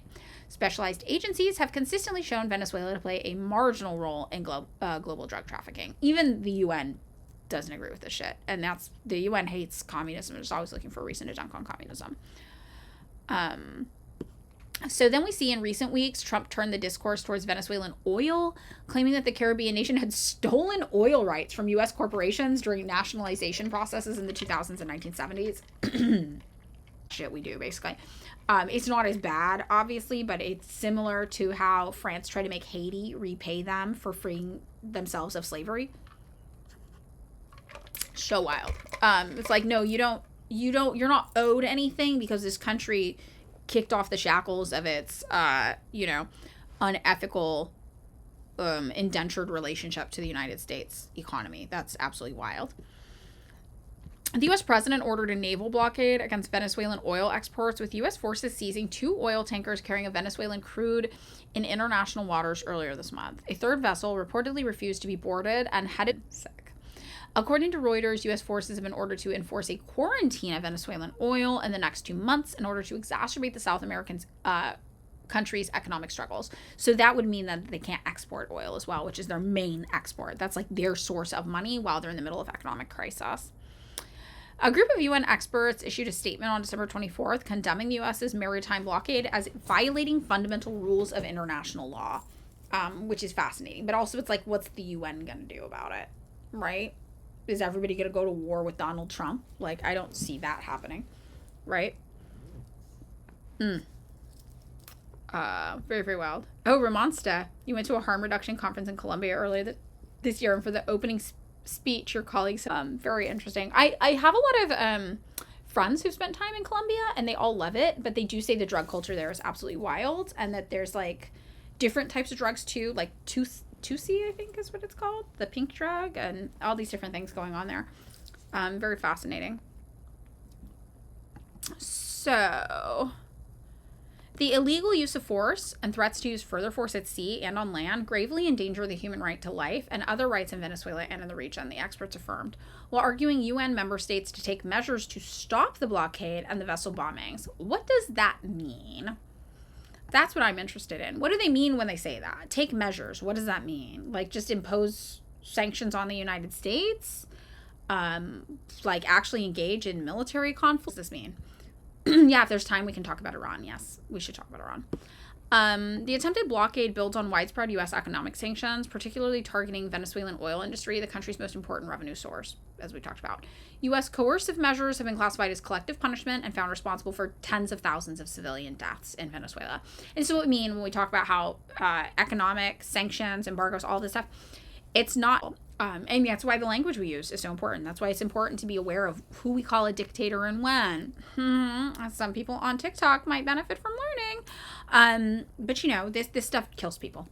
Specialized agencies have consistently shown Venezuela to play a marginal role in global drug trafficking. Even the UN doesn't agree with this shit. And that's, the UN hates communism. It's always looking for a reason to dunk on communism. So then we see in recent weeks, Trump turned the discourse towards Venezuelan oil, claiming that the Caribbean nation had stolen oil rights from U.S. corporations during nationalization processes in the 2000s and 1970s. Shit we do, basically. It's not as bad, obviously, but it's similar to how France tried to make Haiti repay them for freeing themselves of slavery. So wild. It's like, no, you're not owed anything because this country kicked off the shackles of its, unethical, indentured relationship to the United States economy. That's absolutely wild. The U.S. president ordered a naval blockade against Venezuelan oil exports, with U.S. forces seizing 2 oil tankers carrying a Venezuelan crude in international waters earlier this month. A third vessel reportedly refused to be boarded and headed sick. According to Reuters, U.S. forces have been ordered to enforce a quarantine of Venezuelan oil in the next 2 months in order to exacerbate the South American country's economic struggles. So that would mean that they can't export oil as well, which is their main export. That's like their source of money while they're in the middle of economic crisis. A group of UN experts issued a statement on December 24th condemning the U.S.'s maritime blockade as violating fundamental rules of international law, which is fascinating. But also it's like, what's the UN going to do about it, right? Is everybody going to go to war with Donald Trump? Like, I don't see that happening, right? Very, very wild. Oh, Ramonsta, you went to a harm reduction conference in Colombia earlier this year, and for the opening speech, your colleagues, very interesting. I have a lot of friends who've spent time in Colombia, and they all love it, but they do say the drug culture there is absolutely wild, and that there's, like, different types of drugs, too, like Tusi, I think is what it's called, the pink drug, and all these different things going on there. Very fascinating. So, the illegal use of force and threats to use further force at sea and on land gravely endanger the human right to life and other rights in Venezuela and in the region, the experts affirmed, while arguing UN member states to take measures to stop the blockade and the vessel bombings. What does that mean? That's what I'm interested in. What do they mean when they say that? Take measures. What does that mean? Like, just impose sanctions on the United States? Like, actually engage in military conflicts? What does this mean? Yeah, if there's time, we can talk about Iran. Yes, we should talk about Iran. The attempted blockade builds on widespread U.S. economic sanctions, particularly targeting Venezuelan oil industry, the country's most important revenue source, as we talked about. U.S. coercive measures have been classified as collective punishment and found responsible for tens of thousands of civilian deaths in Venezuela. And so what we mean when we talk about how economic sanctions, embargoes, all this stuff, it's not, and that's why the language we use is so important. That's why it's important to be aware of who we call a dictator and when. Some people on TikTok might benefit from learning. But this stuff kills people.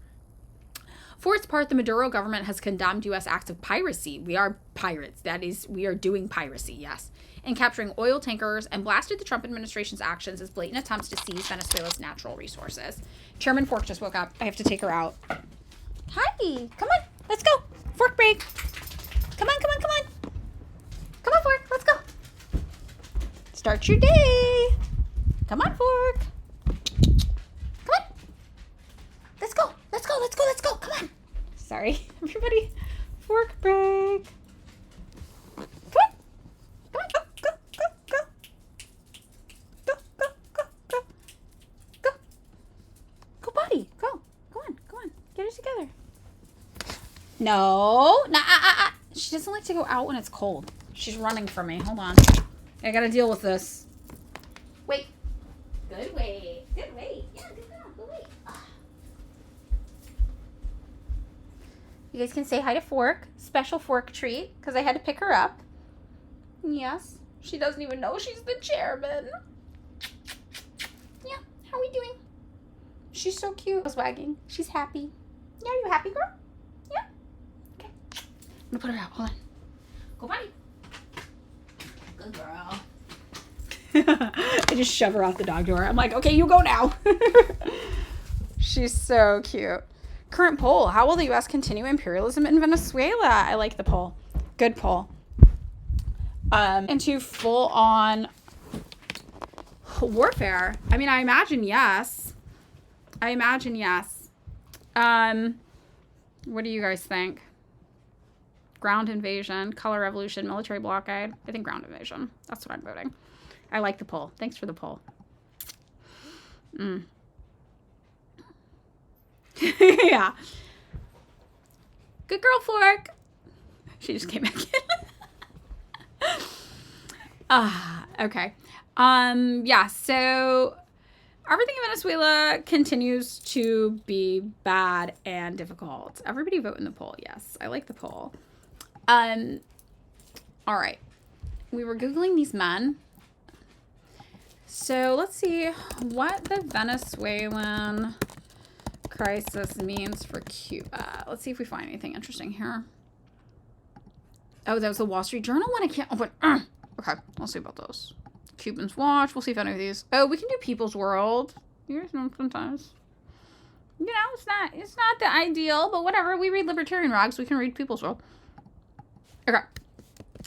For its part, the Maduro government has condemned U.S. acts of piracy. We are pirates. That is, we are doing piracy, yes. And capturing oil tankers, and blasted the Trump administration's actions as blatant attempts to seize Venezuela's natural resources. Chairman Fork just woke up. I have to take her out. Hi, come on, let's go. Fork break. Come on. Come on, Fork, let's go. Start your day. Come on, Fork. Come on. Let's go. Come on. Sorry, everybody. Fork break. Come on. Go, buddy. Go. Come on. Get it together. No. She doesn't like to go out when it's cold. She's running from me. Hold on. I gotta deal with this. Wait. Good wait. Yeah, good girl. Good wait. You guys can say hi to Fork. Special Fork treat, because I had to pick her up. Yes. She doesn't even know she's the chairman. Yeah. How are we doing? She's so cute. I was wagging. She's happy. Yeah, are you happy, girl? Yeah? Okay. I'm gonna put her out. Hold on. Go, buddy. Good girl. I just shove her out the dog door. I'm like, okay, you go now. She's so cute. Current poll. How will the U.S. continue imperialism in Venezuela? I like the poll. Good poll. Into full on warfare. I mean, I imagine yes. What do you guys think? Ground invasion, color revolution, military blockade. I think ground invasion. That's what I'm voting. I like the poll. Thanks for the poll. Yeah. Good girl, Fork. She just came back in. Okay. Yeah, so everything in Venezuela continues to be bad and difficult. Everybody vote in the poll. Yes, I like the poll. All right. We were Googling these men. So let's see what the Venezuelan crisis means for Cuba. Let's see if we find anything interesting here. Oh, that was the Wall Street Journal one? I can't open. Okay, we'll see about those. Cubans Watch. We'll see if any of these. Oh, we can do People's World. You guys know sometimes. You know, it's not the ideal, but whatever. We read Libertarian Rags. We can read People's World. Okay.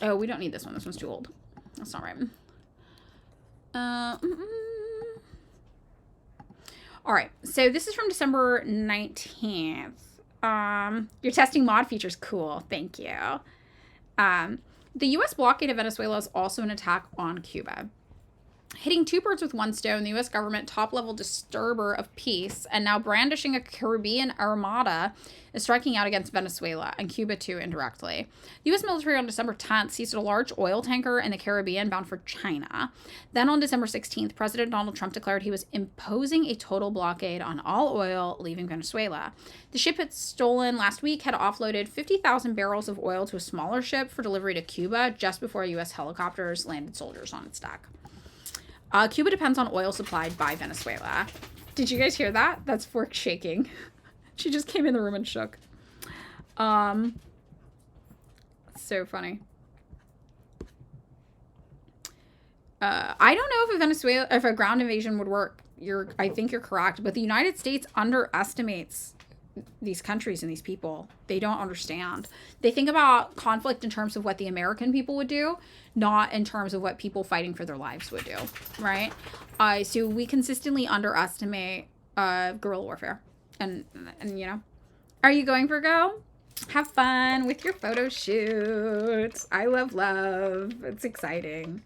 Oh, we don't need this one. This one's too old. That's not right. All right. So this is from December 19th. You're testing mod features. Cool. Thank you. The U.S. blockade of Venezuela is also an attack on Cuba. Hitting two birds with one stone, the U.S. government top-level disturber of peace and now brandishing a Caribbean armada is striking out against Venezuela and Cuba too indirectly. The U.S. military on December 10th seized a large oil tanker in the Caribbean bound for China. Then on December 16th, President Donald Trump declared he was imposing a total blockade on all oil leaving Venezuela. The ship had stolen last week had offloaded 50,000 barrels of oil to a smaller ship for delivery to Cuba just before U.S. helicopters landed soldiers on its deck. Cuba depends on oil supplied by Venezuela. Did you guys hear that? That's Fork shaking. She just came in the room and shook. So funny. I don't know if a ground invasion would work. I think you're correct, but the United States underestimates these countries and these people. They don't understand. They think about conflict in terms of what the American people would do, not in terms of what people fighting for their lives would do, right? So we consistently underestimate guerrilla warfare. And you know, are you going for go? Have fun with your photo shoots. I love. It's exciting.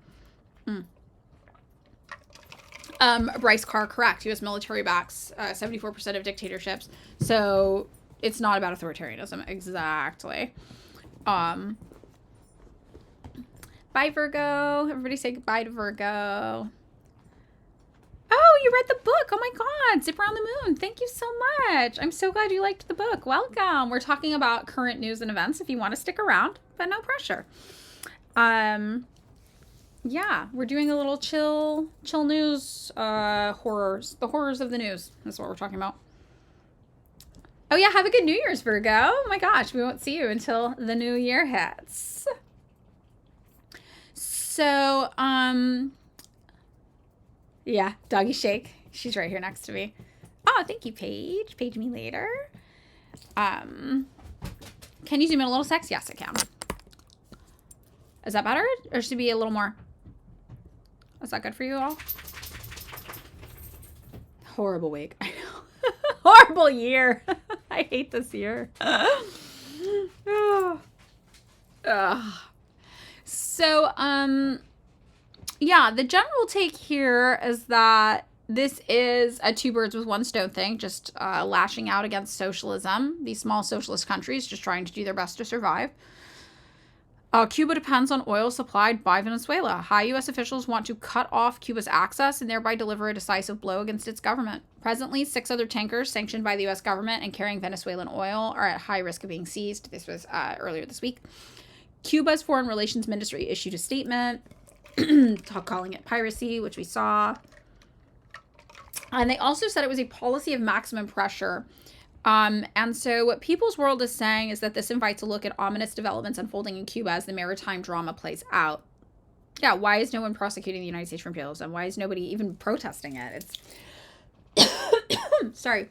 Bryce Carr, correct. U.S. military backs 74% of dictatorships. So it's not about authoritarianism. Exactly. Bye, Virgo. Everybody say goodbye to Virgo. Oh, you read the book. Oh, my God. Zip Around the Moon. Thank you so much. I'm so glad you liked the book. Welcome. We're talking about current news and events if you want to stick around, but no pressure. Yeah, we're doing a little chill news, horrors. The horrors of the news. That's what we're talking about. Oh, yeah, have a good New Year's, Virgo. Oh, my gosh, we won't see you until the new year hits. So, yeah, doggy shake. She's right here next to me. Oh, thank you, Paige. Page me later. Can you zoom in a little, Sex? Yes, I can. Is that better? Or should it be a little more? Is that good for you all? Horrible week. I know. Horrible year. I hate this year. So, yeah, the general take here is that this is a two birds with one stone thing, just lashing out against socialism. These small socialist countries just trying to do their best to survive. Cuba depends on oil supplied by Venezuela. High U.S. officials want to cut off Cuba's access and thereby deliver a decisive blow against its government. Presently, 6 other tankers sanctioned by the U.S. government and carrying Venezuelan oil are at high risk of being seized. This was earlier this week. Cuba's Foreign Relations Ministry issued a statement calling it piracy, which we saw. And they also said it was a policy of maximum pressure. And so what People's World is saying is that this invites a look at ominous developments unfolding in Cuba as the maritime drama plays out. Yeah, why is no one prosecuting the United States for imperialism? Why is nobody even protesting it? It's sorry.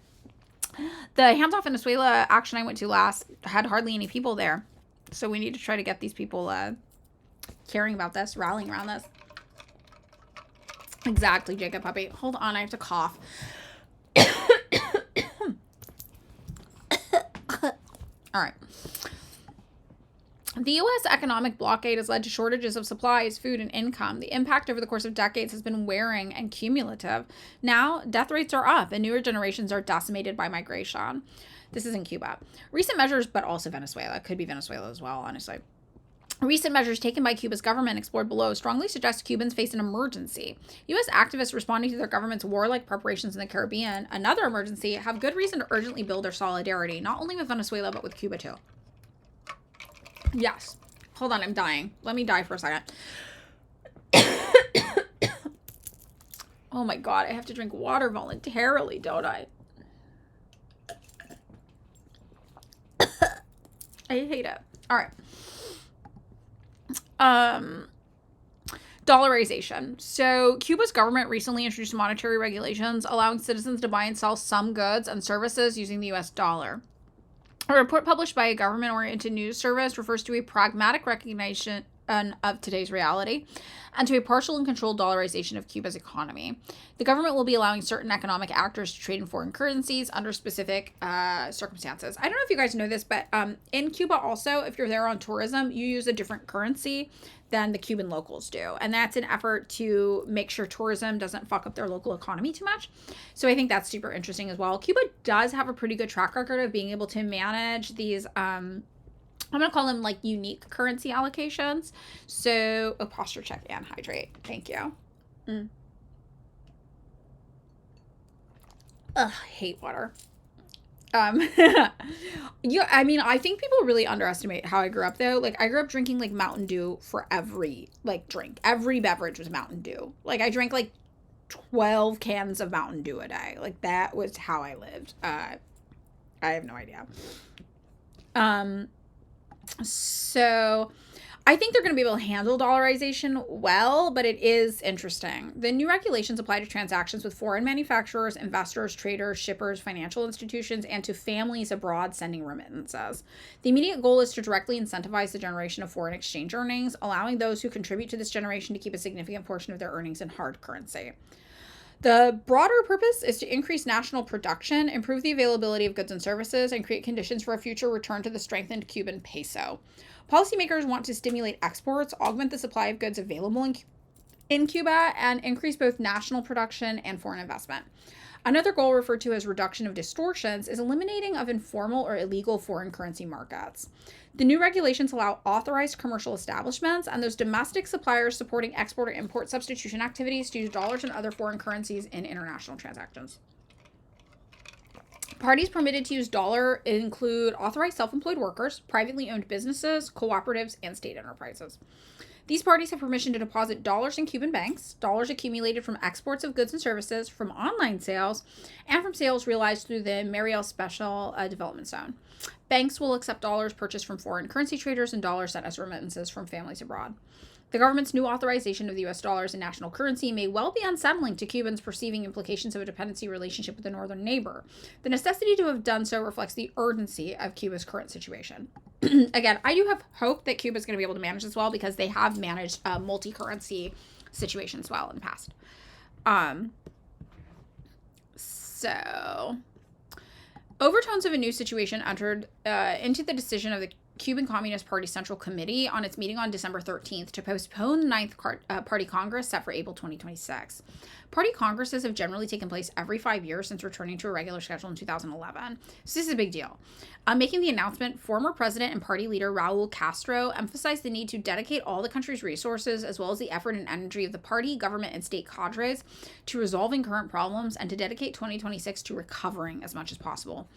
The Hands Off Venezuela action I went to last had hardly any people there. So we need to try to get these people caring about this, rallying around this. Exactly, Jacob Puppy. Hold on, I have to cough. All right. The U.S. economic blockade has led to shortages of supplies, food, and income. The impact over the course of decades has been wearing and cumulative. Now, death rates are up, and newer generations are decimated by migration. This is in Cuba. Recent measures, but also Venezuela. Could be Venezuela as well, honestly. Recent measures taken by Cuba's government, explored below, strongly suggest Cubans face an emergency. U.S. activists responding to their government's warlike preparations in the Caribbean, another emergency, have good reason to urgently build their solidarity, not only with Venezuela, but with Cuba too. Yes. Hold on, I'm dying. Let me die for a second. Oh my god, I have to drink water voluntarily, don't I? I hate it. All right. Dollarization. So Cuba's government recently introduced monetary regulations allowing citizens to buy and sell some goods and services using the US dollar. A report published by a government-oriented news service refers to a pragmatic recognition of today's reality and to a partial and controlled dollarization of Cuba's economy. The government will be allowing certain economic actors to trade in foreign currencies under specific circumstances. I don't know if you guys know this, but in Cuba also, if you're there on tourism, you use a different currency than the Cuban locals do. And that's an effort to make sure tourism doesn't fuck up their local economy too much. So I think that's super interesting as well. Cuba does have a pretty good track record of being able to manage these I'm going to call them like unique currency allocations. So, posture check and hydrate. Thank you. Ugh, hate water. Yeah, I mean, I think people really underestimate how I grew up though. Like I grew up drinking like Mountain Dew for every like drink. Every beverage was Mountain Dew. Like I drank like 12 cans of Mountain Dew a day. Like that was how I lived. I have no idea. So I think they're going to be able to handle dollarization well, but it is interesting. The new regulations apply to transactions with foreign manufacturers, investors, traders, shippers, financial institutions, and to families abroad sending remittances. The immediate goal is to directly incentivize the generation of foreign exchange earnings, allowing those who contribute to this generation to keep a significant portion of their earnings in hard currency. The broader purpose is to increase national production, improve the availability of goods and services, and create conditions for a future return to the strengthened Cuban peso. Policymakers want to stimulate exports, augment the supply of goods available in Cuba, and increase both national production and foreign investment. Another goal, referred to as reduction of distortions, is eliminating of informal or illegal foreign currency markets. The new regulations allow authorized commercial establishments and those domestic suppliers supporting export or import substitution activities to use dollars and other foreign currencies in international transactions. Parties permitted to use dollar include authorized self-employed workers, privately owned businesses, cooperatives, and state enterprises. These parties have permission to deposit dollars in Cuban banks, dollars accumulated from exports of goods and services, from online sales, and from sales realized through the Mariel Special Development Zone. Banks will accept dollars purchased from foreign currency traders and dollars sent as remittances from families abroad. The government's new authorization of the U.S. dollar as a national currency may well be unsettling to Cubans perceiving implications of a dependency relationship with a northern neighbor. The necessity to have done so reflects the urgency of Cuba's current situation. Again, I do have hope that Cuba's going to be able to manage this well because they have managed multi-currency situations well in the past. So, overtones of a new situation entered into the decision of the Cuban Communist Party Central Committee on its meeting on December 13th to postpone the 9th Party Congress set for April 2026. Party Congresses have generally taken place every 5 years since returning to a regular schedule in 2011. So this is a big deal. Making the announcement, former president and party leader Raul Castro emphasized the need to dedicate all the country's resources as well as the effort and energy of the party, government, and state cadres to resolving current problems and to dedicate 2026 to recovering as much as possible.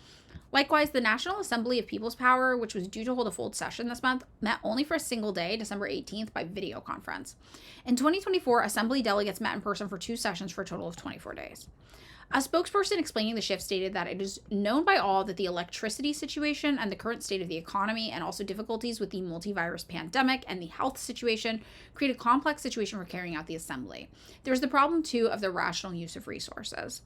Likewise, the National Assembly of People's Power, which was due to hold a full session this month, met only for a single day, December 18th, by video conference. In 2024, Assembly delegates met in person for 2 sessions for a total of 24 days. A spokesperson explaining the shift stated that it is known by all that the electricity situation and the current state of the economy and also difficulties with the multivirus pandemic and the health situation create a complex situation for carrying out the assembly. There's the problem, too, of the rational use of resources.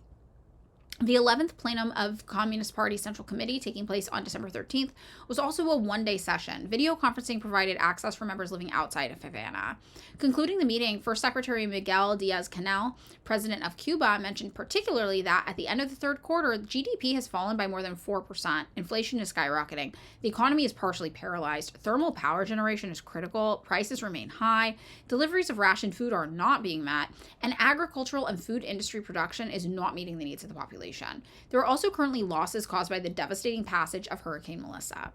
The 11th plenum of Communist Party Central Committee, taking place on December 13th, was also a one-day session. Video conferencing provided access for members living outside of Havana. Concluding the meeting, First Secretary Miguel Diaz-Canel, president of Cuba, mentioned particularly that at the end of the third quarter, GDP has fallen by more than 4%. Inflation is skyrocketing. The economy is partially paralyzed. Thermal power generation is critical. Prices remain high. Deliveries of rationed food are not being met. And agricultural and food industry production is not meeting the needs of the population. There are also currently losses caused by the devastating passage of Hurricane Melissa.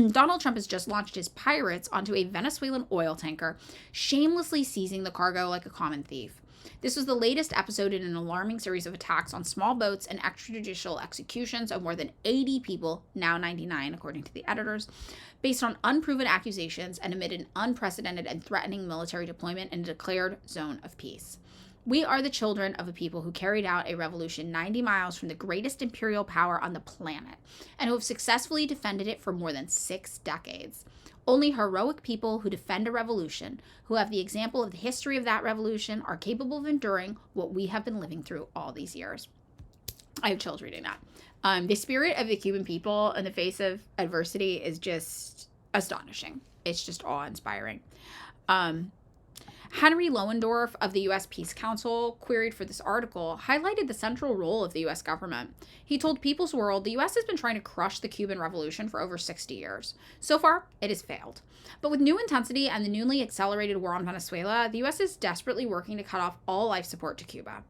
Donald Trump has just launched his pirates onto a Venezuelan oil tanker, shamelessly seizing the cargo like a common thief. This was the latest episode in an alarming series of attacks on small boats and extrajudicial executions of more than 80 people, now 99 according to the editors, based on unproven accusations and amid an unprecedented and threatening military deployment in a declared zone of peace. We are the children of a people who carried out a revolution 90 miles from the greatest imperial power on the planet and who have successfully defended it for more than 6 decades. Only heroic people who defend a revolution, who have the example of the history of that revolution, are capable of enduring what we have been living through all these years. I have chills reading that. The spirit of the Cuban people in the face of adversity is just astonishing. It's just awe-inspiring. Henry Lohendorf of the U.S. Peace Council, queried for this article, highlighted the central role of the U.S. government. He told People's World the U.S. has been trying to crush the Cuban Revolution for over 60 years. So far, it has failed. But with new intensity and the newly accelerated war on Venezuela, the U.S. is desperately working to cut off all life support to Cuba.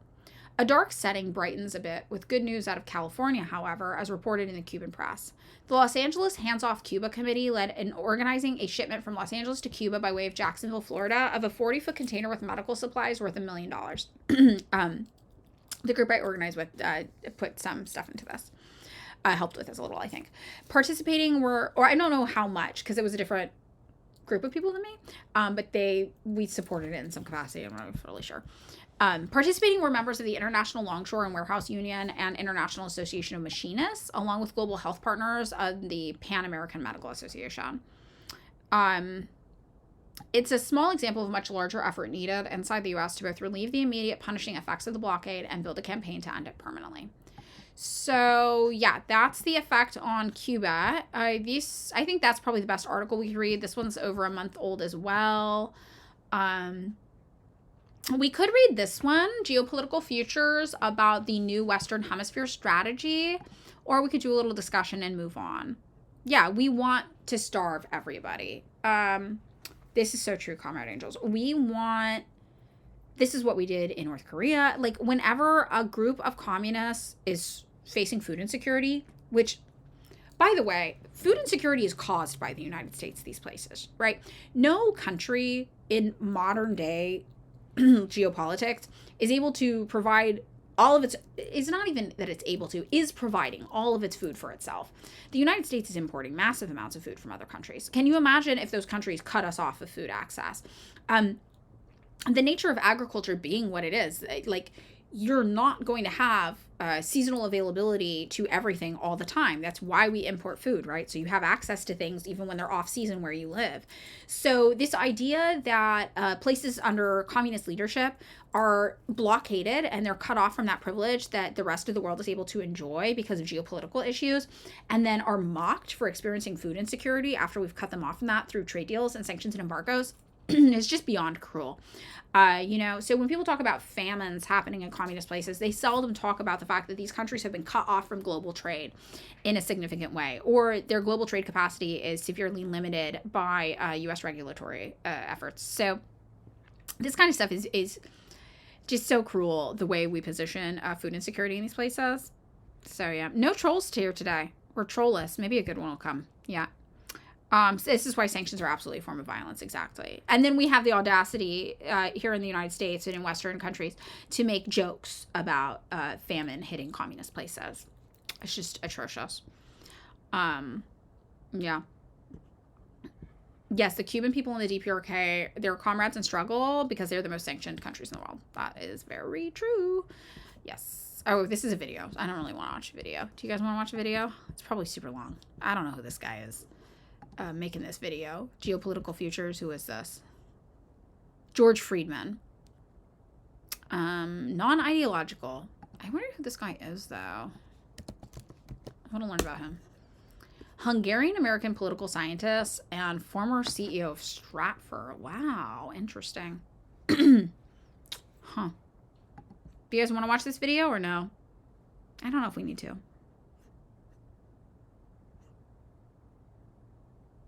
A dark setting brightens a bit with good news out of California, however, as reported in the Cuban press. The Los Angeles Hands Off Cuba Committee led in organizing a shipment from Los Angeles to Cuba by way of Jacksonville, Florida, of a 40-foot container with medical supplies worth $1 million. The group I organized with put some stuff into this. Helped with this a little, I think. Participating were, or I don't know how much, because it was a different group of people than me, but we supported it in some capacity. I'm not really sure. Participating were members of the International Longshore and Warehouse Union and International Association of Machinists, along with global health partners of the Pan American Medical Association. It's a small example of a much larger effort needed inside the U.S. to both relieve the immediate punishing effects of the blockade and build a campaign to end it permanently. So, yeah, that's the effect on Cuba. I think that's probably the best article we could read. This one's over a month old as well. We could read this one, Geopolitical Futures, about the new Western Hemisphere strategy, or we could do a little discussion and move on. Yeah, we want to starve everybody. This is so true, Comrade Angels. This is what we did in North Korea. Like, whenever a group of communists is facing food insecurity, which, by the way, food insecurity is caused by the United States, these places, right? No country in modern day geopolitics is able to provide all of its, it's not even that it's able to, is providing all of its food for itself. The United States is importing massive amounts of food from other countries. Can you imagine if those countries cut us off of food access? The nature of agriculture being what it is, like, you're not going to have seasonal availability to everything all the time. That's why we import food, right? So you have access to things even when they're off season where you live. So this idea that places under communist leadership are blockaded and they're cut off from that privilege that the rest of the world is able to enjoy because of geopolitical issues, and then are mocked for experiencing food insecurity after we've cut them off from that through trade deals and sanctions and embargoes, is just beyond cruel. So when people talk about famines happening in communist places, they seldom talk about the fact that these countries have been cut off from global trade in a significant way, or their global trade capacity is severely limited by U.S. regulatory efforts. So this kind of stuff is just so cruel, the way we position food insecurity in these places. So yeah, no trolls here today. We're trollless. Maybe a good one will come. Yeah. So this is why sanctions are absolutely a form of violence, exactly. And then we have the audacity here in the United States and in Western countries to make jokes about famine hitting communist places. It's just atrocious. Yeah. Yes, the Cuban people in the DPRK, they're comrades in struggle because they're the most sanctioned countries in the world. That is very true. Yes. Oh, this is a video. I don't really want to watch a video. Do you guys want to watch a video? It's probably super long. I don't know who this guy is. Making this video. Geopolitical Futures. Who is this? George Friedman. Non-ideological. I wonder who this guy is, though. I want to learn about him. Hungarian-American political scientist and former CEO of Stratfor. Wow, interesting. Huh. Do you guys want to watch this video or no? I don't know if we need to.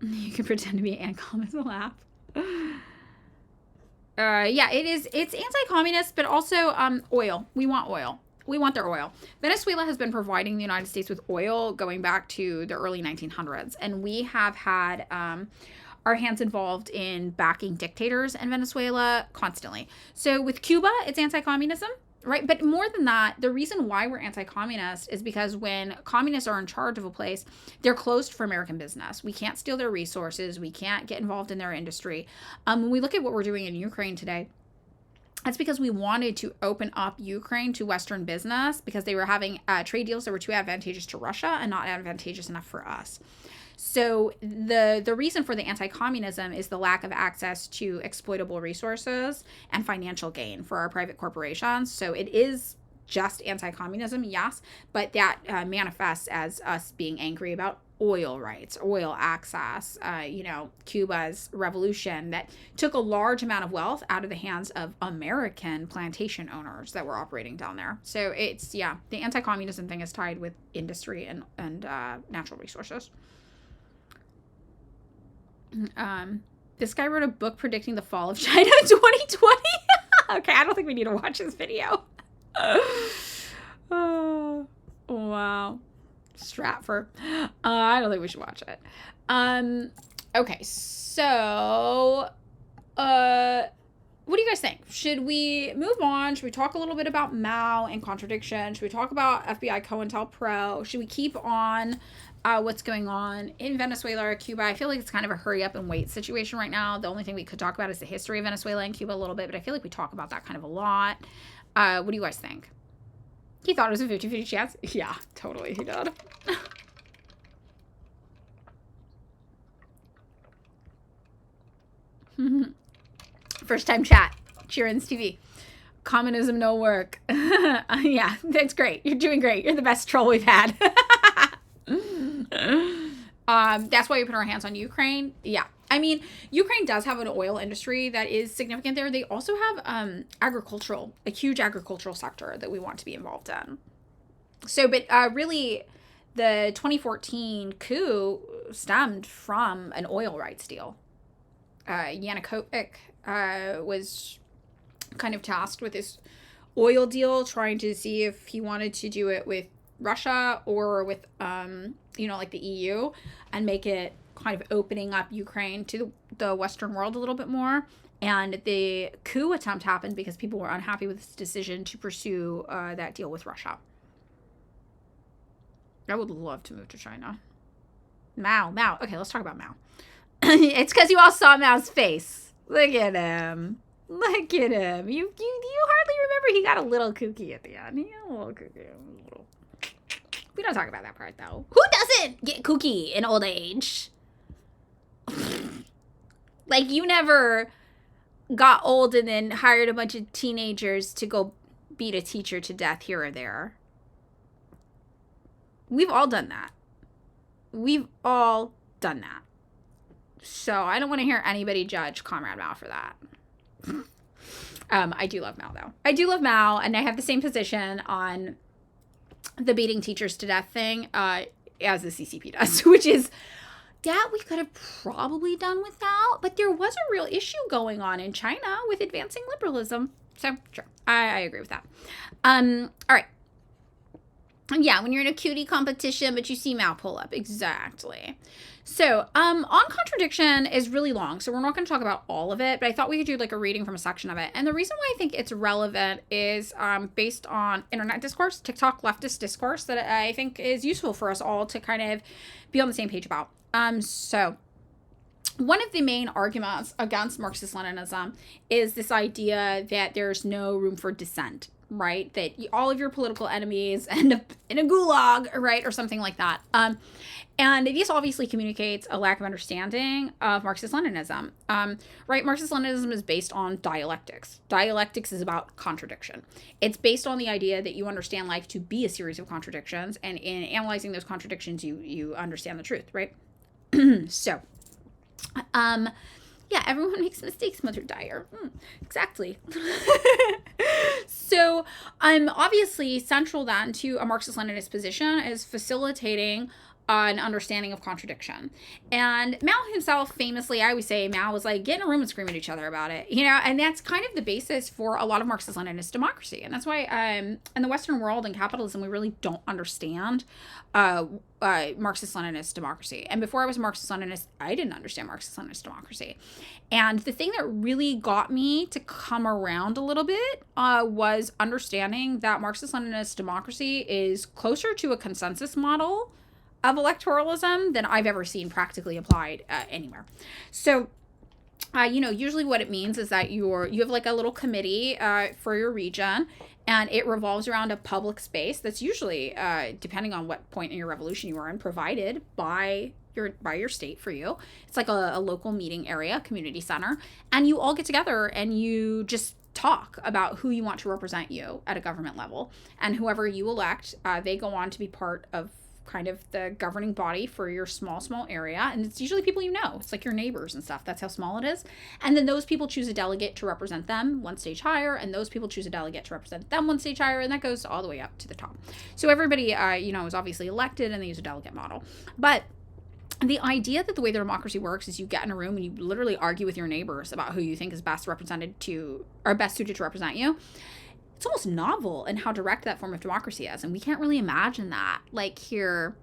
You can pretend to be Ancom as a laugh. Yeah, it is. It's anti-communist, but also oil. We want oil. We want their oil. Venezuela has been providing the United States with oil going back to the early 1900s, and we have had our hands involved in backing dictators in Venezuela constantly. So with Cuba, it's anti-communism, right? But more than that, the reason why we're anti-communist is because when communists are in charge of a place, they're closed for American business. We can't steal their resources. We can't get involved in their industry. When we look at what we're doing in Ukraine today, that's because we wanted to open up Ukraine to Western business because they were having trade deals that were too advantageous to Russia and not advantageous enough for us. So the reason for the anti-communism is the lack of access to exploitable resources and financial gain for our private corporations. So it is just anti-communism, yes, but that manifests as us being angry about oil rights, oil access, Cuba's revolution that took a large amount of wealth out of the hands of American plantation owners that were operating down there. So it's, the anti-communism thing is tied with industry and natural resources. This guy wrote a book predicting the fall of China in 2020. Okay, I don't think we need to watch this video. Oh, wow. Stratfor. I don't think we should watch it. Okay, so what do you guys think? Should we move on? Should we talk a little bit about Mao and contradiction? Should we talk about FBI COINTELPRO? Should we keep on what's going on in Venezuela or Cuba? I feel like it's kind of a hurry up and wait situation right now. The only thing we could talk about is the history of Venezuela and Cuba a little bit, but I feel like we talk about that kind of a lot. What do you guys think? He thought it was a 50-50 chance? Yeah, totally he did. First time chat. Cheerin's TV. Communism no work. Yeah, that's great. You're doing great. You're the best troll we've had. That's why we put our hands on Ukraine. Yeah. I mean, Ukraine does have an oil industry that is significant there. They also have a huge agricultural sector that we want to be involved in. So, but really, the 2014 coup stemmed from an oil rights deal. Yanukovych was kind of tasked with this oil deal, trying to see if he wanted to do it with Russia or with, like the EU, and make it kind of opening up Ukraine to the Western world a little bit more. And the coup attempt happened because people were unhappy with his decision to pursue that deal with Russia. I would love to move to China. Mao. Okay, let's talk about Mao. It's because you all saw Mao's face. Look at him. Look at him. You hardly remember he got a little kooky at the end. He got a little kooky. We don't talk about that part, though. Who doesn't get kooky in old age? Like, you never got old and then hired a bunch of teenagers to go beat a teacher to death here or there. We've all done that. So I don't want to hear anybody judge Comrade Mao for that. I do love Mao, though. I do love Mao, and I have the same position on the beating teachers to death thing as the CCP does, which is that we could have probably done without, but there was a real issue going on in China with advancing liberalism. So, sure, I agree with that. All right. Yeah, when you're in a cutie competition, but you see Mao pull up. Exactly. So, on contradiction is really long, so we're not going to talk about all of it, but I thought we could do like a reading from a section of it. And the reason why I think it's relevant is based on internet discourse, TikTok leftist discourse that I think is useful for us all to kind of be on the same page about. So one of the main arguments against Marxist-Leninism is this idea that there's no room for dissent. right? That all of your political enemies end up in a gulag, right? Or something like that. And this obviously communicates a lack of understanding of Marxist-Leninism, right? Marxist-Leninism is based on dialectics. Dialectics is about contradiction. It's based on the idea that you understand life to be a series of contradictions, and in analyzing those contradictions, you understand the truth, right? So, yeah, everyone makes mistakes, Mother Dyer. Exactly. So, obviously, central then to a Marxist-Leninist position is facilitating an understanding of contradiction. And Mao himself, famously, I always say Mao was like, get in a room and scream at each other about it, and that's kind of the basis for a lot of Marxist-Leninist democracy. And that's why in the Western world and capitalism, we really don't understand Marxist-Leninist democracy. And before I was Marxist-Leninist, I didn't understand Marxist-Leninist democracy. And the thing that really got me to come around a little bit was understanding that Marxist-Leninist democracy is closer to a consensus model of electoralism than I've ever seen practically applied anywhere. So, usually what it means is that you have like a little committee for your region, and it revolves around a public space that's usually, depending on what point in your revolution you are in, provided by your state for you. It's like a local meeting area, community center, and you all get together and you just talk about who you want to represent you at a government level, and whoever you elect, they go on to be part of kind of the governing body for your small area. And it's usually people it's like your neighbors and stuff. That's how small it is. And then those people choose a delegate to represent them one stage higher, and those people choose a delegate to represent them one stage higher, and that goes all the way up to the top. So everybody is obviously elected, and they use a delegate model. But the idea that the way the democracy works is you get in a room and you literally argue with your neighbors about who you think is best suited to represent you. It's almost novel in how direct that form of democracy is. And we can't really imagine that like here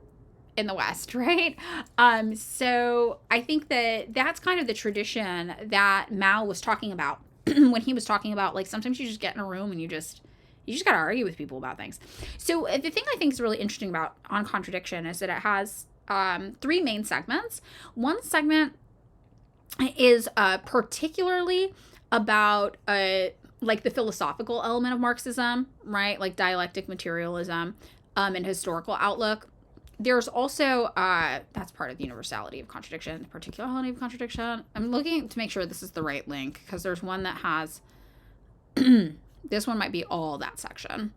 in the West, right? So I think that that's kind of the tradition that Mao was talking about when he was talking about, like, sometimes you just get in a room and you just got to argue with people about things. So the thing I think is really interesting about On Contradiction is that it has three main segments. One segment is particularly about like the philosophical element of Marxism, right? Like dialectic materialism and historical outlook. There's also, that's part of the universality of contradiction, the particularity of contradiction. I'm looking to make sure this is the right link, because there's one that has, this one might be all that section.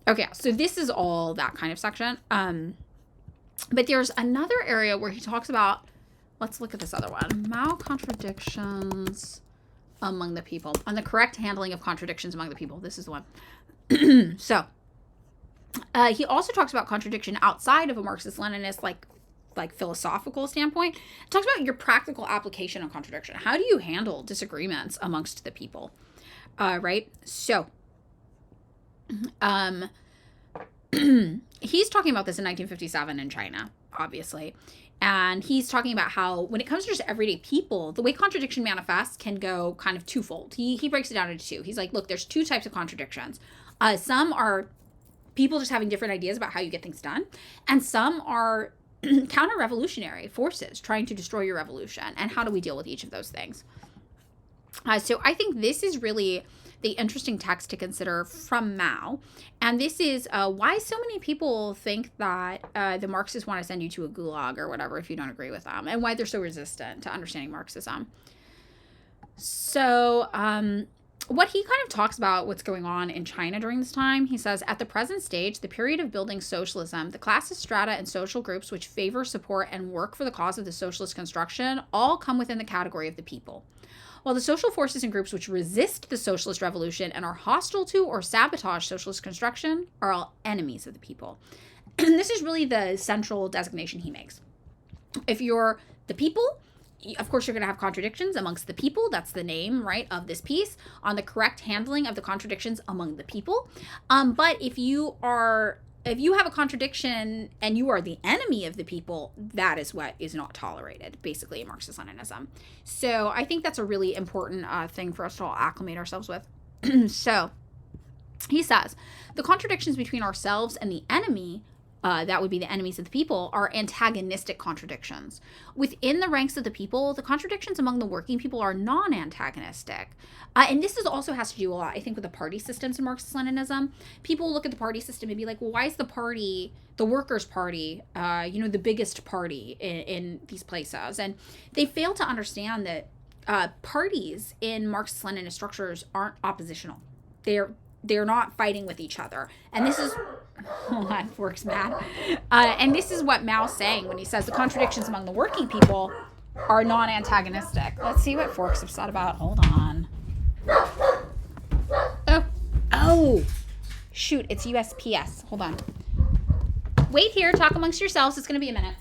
Okay, so this is all that kind of section. But there's another area where he talks about, let's look at this other one. Mao contradictions among the people, on the correct handling of contradictions among the people. This is the one. So he also talks about contradiction outside of a Marxist-Leninist like philosophical standpoint. It talks about your practical application of contradiction. How do you handle disagreements amongst the people? Right? So he's talking about this in 1957 in China, obviously. And he's talking about how when it comes to just everyday people, the way contradiction manifests can go kind of twofold. He breaks it down into two. He's like, look, there's two types of contradictions. Some are people just having different ideas about how you get things done. And some are counter-revolutionary forces trying to destroy your revolution. And how do we deal with each of those things? So I think this is really the interesting text to consider from Mao. And this is why so many people think that the Marxists want to send you to a gulag or whatever if you don't agree with them, and why they're so resistant to understanding Marxism. So what he kind of talks about what's going on in China during this time, he says, at the present stage, the period of building socialism, the classes, strata, and social groups which favor, support, and work for the cause of the socialist construction all come within the category of the people. While the social forces and groups which resist the socialist revolution and are hostile to or sabotage socialist construction are all enemies of the people. And this is really the central designation he makes. If you're the people, of course, you're going to have contradictions amongst the people. That's the name, right, of this piece, on the correct handling of the contradictions among the people. But if you have a contradiction and you are the enemy of the people, that is what is not tolerated, basically, in Marxist-Leninism. So I think that's a really important thing for us to all acclimate ourselves with. So he says, the contradictions between ourselves and the enemy that would be the enemies of the people, are antagonistic contradictions. Within the ranks of the people, the contradictions among the working people are non-antagonistic. And this also has to do a lot, I think, with the party systems in Marxist-Leninism. People look at the party system and be like, well, why is the party, the Workers' Party, the biggest party in these places? And they fail to understand that parties in Marxist-Leninist structures aren't oppositional. They're not fighting with each other. And this is, hold on, Fork's mad. And this is what Mao's saying when he says the contradictions among the working people are non-antagonistic. Let's see what Fork's upset about. Hold on. Oh, shoot, it's USPS. Hold on. Wait here, talk amongst yourselves. It's going to be a minute.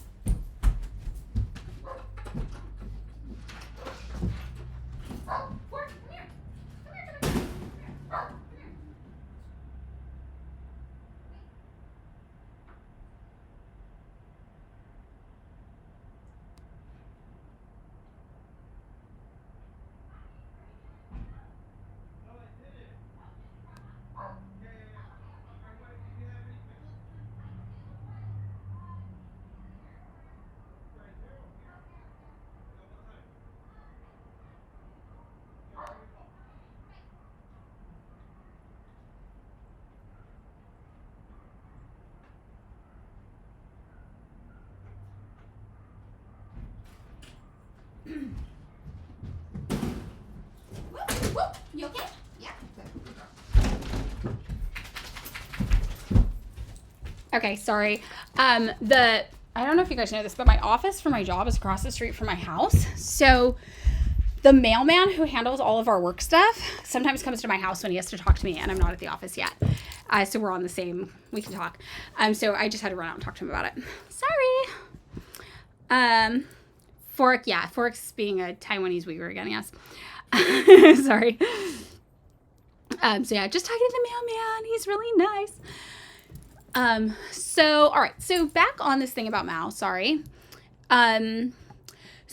You okay? Yeah. Okay, sorry. I don't know if you guys know this, but my office for my job is across the street from my house. So the mailman who handles all of our work stuff sometimes comes to my house when he has to talk to me, and I'm not at the office yet. So we're on the same, we can talk. So I just had to run out and talk to him about it. Sorry. Fork's being a Taiwanese Uyghur again, yes. Sorry. So yeah, just talking to the mailman. He's really nice. All right. So back on this thing about Mao, sorry.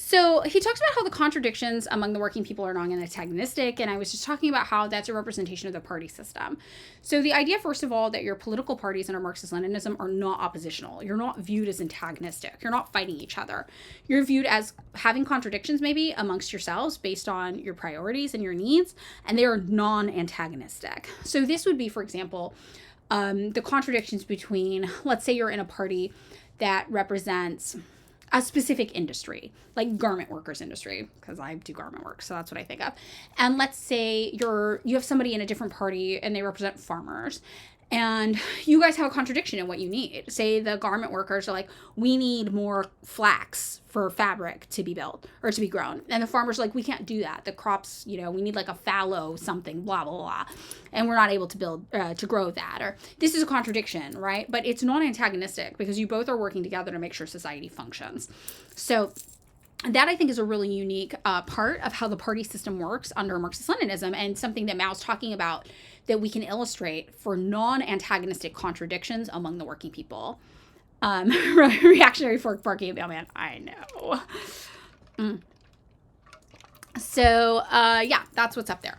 So he talks about how the contradictions among the working people are non-antagonistic, and I was just talking about how that's a representation of the party system. So the idea, first of all, that your political parties under Marxist-Leninism are not oppositional. You're not viewed as antagonistic. You're not fighting each other. You're viewed as having contradictions maybe amongst yourselves based on your priorities and your needs, and they are non-antagonistic. So this would be, for example, the contradictions between, let's say you're in a party that represents a specific industry, like garment workers industry, because I do garment work, so that's what I think of. And let's say you have somebody in a different party and they represent farmers, and you guys have a contradiction in what you need. Say the garment workers are like, we need more flax for fabric to be built or to be grown. And the farmers are like, we can't do that. The crops, we need like a fallow something, blah, blah, blah. And we're not able to grow that. Or this is a contradiction, right? But it's not antagonistic because you both are working together to make sure society functions. So that, I think, is a really unique part of how the party system works under Marxist-Leninism, and something that Mao's talking about that we can illustrate for non-antagonistic contradictions among the working people. Reactionary fork barking at mailman. I know. So, that's what's up there.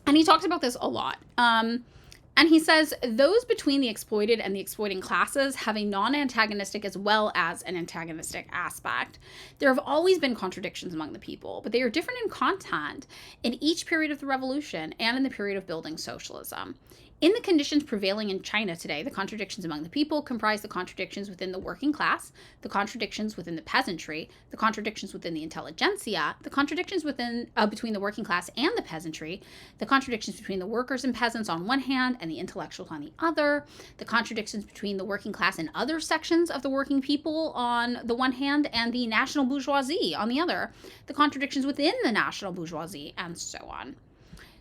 And he talks about this a lot. And he says, those between the exploited and the exploiting classes have a non-antagonistic as well as an antagonistic aspect. There have always been contradictions among the people, but they are different in content in each period of the revolution and in the period of building socialism. In the conditions prevailing in China today, the contradictions among the people comprise the contradictions within the working class, the contradictions within the peasantry, the contradictions within the intelligentsia, the contradictions between the working class and the peasantry, the contradictions between the workers and peasants on one hand and the intellectuals on the other, the contradictions between the working class and other sections of the working people on the one hand and the national bourgeoisie on the other, the contradictions within the national bourgeoisie, and so on.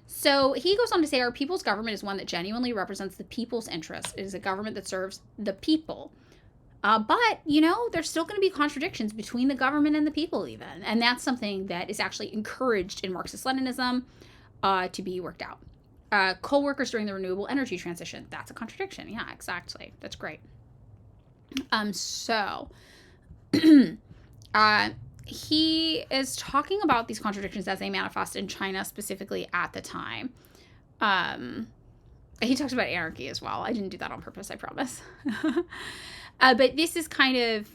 So he goes on to say, our people's government is one that genuinely represents the people's interests. It is a government that serves the people. But, there's still going to be contradictions between the government and the people even. And that's something that is actually encouraged in Marxist-Leninism to be worked out. Coal workers during the renewable energy transition. That's a contradiction. Yeah, exactly. That's great. He is talking about these contradictions as they manifest in China specifically at the time. He talks about anarchy as well. I didn't do that on purpose, I promise. But this is kind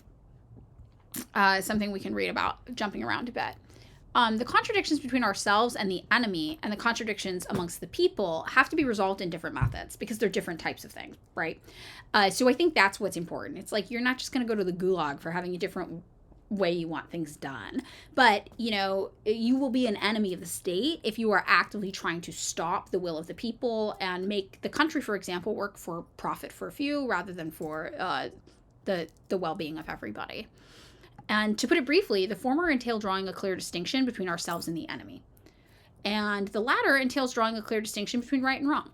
of something we can read about, jumping around a bit. The contradictions between ourselves and the enemy and the contradictions amongst the people have to be resolved in different methods because they're different types of things, right? So I think that's what's important. It's like you're not just going to go to the gulag for having a different way you want things done, but you will be an enemy of the state if you are actively trying to stop the will of the people and make the country, for example, work for profit for a few rather than for the well-being of everybody. And to put it briefly, the former entail drawing a clear distinction between ourselves and the enemy, and the latter entails drawing a clear distinction between right and wrong.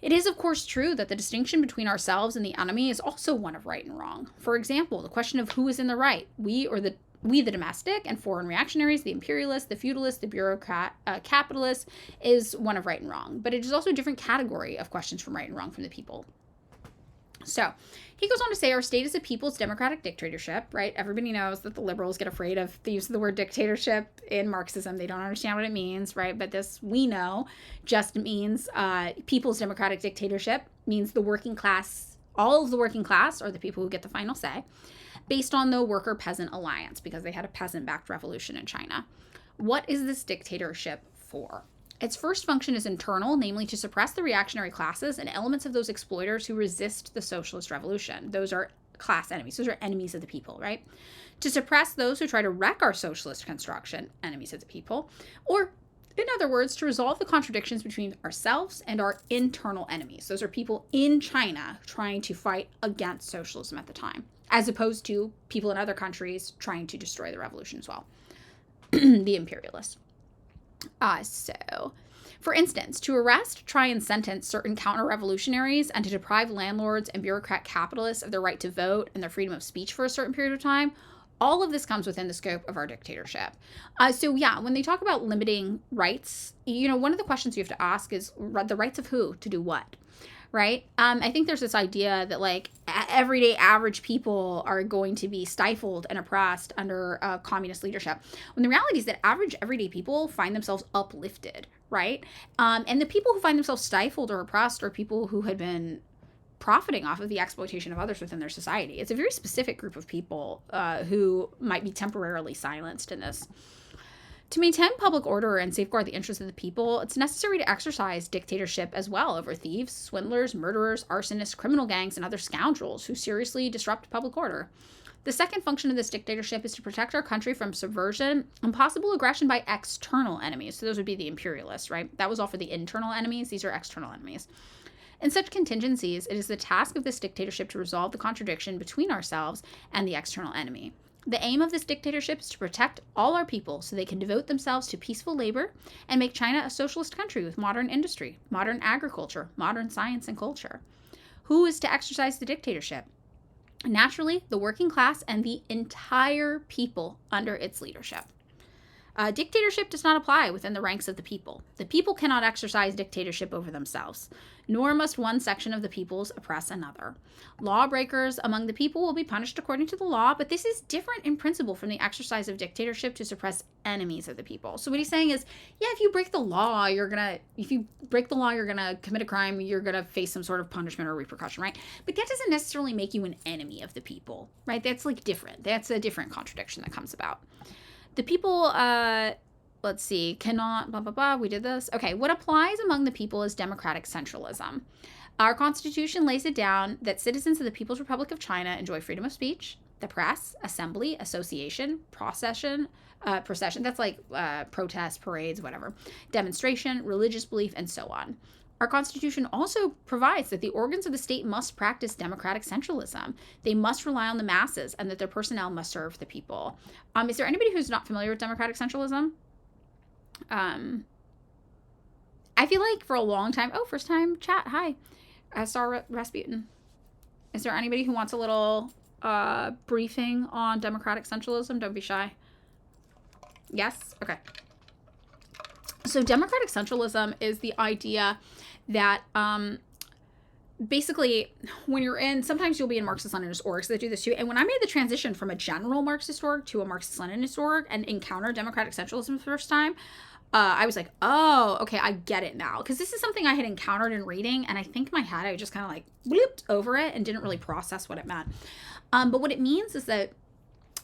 It is, of course, true that the distinction between ourselves and the enemy is also one of right and wrong. For example, the question of who is in the right, we the domestic and foreign reactionaries, the imperialists, the feudalists, the bureaucrat, capitalists, is one of right and wrong. But it is also a different category of questions from right and wrong from the people. So he goes on to say our state is a people's democratic dictatorship, right? Everybody knows that the liberals get afraid of the use of the word dictatorship in Marxism. They don't understand what it means, right? But this, we know, just means people's democratic dictatorship, means the working class, all of the working class are the people who get the final say, based on the worker-peasant alliance, because they had a peasant-backed revolution in China. What is this dictatorship for? Its first function is internal, namely to suppress the reactionary classes and elements of those exploiters who resist the socialist revolution. Those are class enemies. Those are enemies of the people, right? To suppress those who try to wreck our socialist construction, enemies of the people. Or, in other words, to resolve the contradictions between ourselves and our internal enemies. Those are people in China trying to fight against socialism at the time, as opposed to people in other countries trying to destroy the revolution as well. The imperialists. So, for instance, to arrest, try, and sentence certain counter-revolutionaries and to deprive landlords and bureaucrat capitalists of their right to vote and their freedom of speech for a certain period of time, all of this comes within the scope of our dictatorship. So yeah, when they talk about limiting rights, one of the questions you have to ask is the rights of who to do what? Right? I think there's this idea that like everyday average people are going to be stifled and oppressed under communist leadership. When the reality is that average everyday people find themselves uplifted, right? And the people who find themselves stifled or oppressed are people who had been profiting off of the exploitation of others within their society. It's a very specific group of people who might be temporarily silenced in this. To maintain public order and safeguard the interests of the people, it's necessary to exercise dictatorship as well over thieves, swindlers, murderers, arsonists, criminal gangs, and other scoundrels who seriously disrupt public order. The second function of this dictatorship is to protect our country from subversion and possible aggression by external enemies. So those would be the imperialists, right? That was all for the internal enemies. These are external enemies. In such contingencies, it is the task of this dictatorship to resolve the contradiction between ourselves and the external enemy. The aim of this dictatorship is to protect all our people so they can devote themselves to peaceful labor and make China a socialist country with modern industry, modern agriculture, modern science and culture. Who is to exercise the dictatorship? Naturally, the working class and the entire people under its leadership. Dictatorship does not apply within the ranks of the people. The people cannot exercise dictatorship over themselves, nor must one section of the peoples oppress another. Lawbreakers among the people will be punished according to the law, but this is different in principle from the exercise of dictatorship to suppress enemies of the people. So what he's saying is, yeah, if you break the law, you're gonna commit a crime, you're gonna face some sort of punishment or repercussion, right? But that doesn't necessarily make you an enemy of the people, right? That's like different. That's a different contradiction that comes about. The people, let's see, cannot, blah, blah, blah, we did this. Okay, what applies among the people is democratic centralism. Our Constitution lays it down that citizens of the People's Republic of China enjoy freedom of speech, the press, assembly, association, procession, that's like protests, parades, whatever, demonstration, religious belief, and so on. Our Constitution also provides that the organs of the state must practice democratic centralism. They must rely on the masses and that their personnel must serve the people. Is there anybody who's not familiar with democratic centralism? I feel like for a long time, first time chat, hi. Star Rasputin. Is there anybody who wants a little briefing on democratic centralism? Don't be shy. Yes? Okay. So democratic centralism is the idea that basically when you're in, sometimes you'll be in Marxist-Leninist orgs that do this too. And when I made the transition from a general Marxist org to a Marxist-Leninist org and encountered democratic centralism for the first time, I was like, oh, okay, I get it now. Because this is something I had encountered in reading, and I think in my head I just kind of like blooped over it and didn't really process what it meant. But what it means is that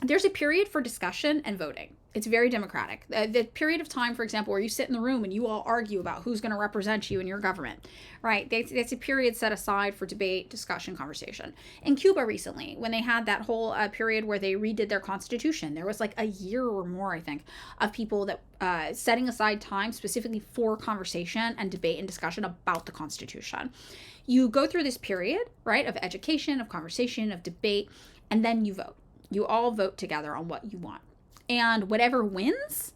there's a period for discussion and voting. It's very democratic. The period of time, for example, where you sit in the room and you all argue about who's going to represent you in your government, right? That's a period set aside for debate, discussion, conversation. In Cuba recently, when they had that whole period where they redid their constitution, there was like a year or more, I think, of people that setting aside time specifically for conversation and debate and discussion about the constitution. You go through this period, right, of education, of conversation, of debate, and then you vote. You all vote together on what you want. And whatever wins,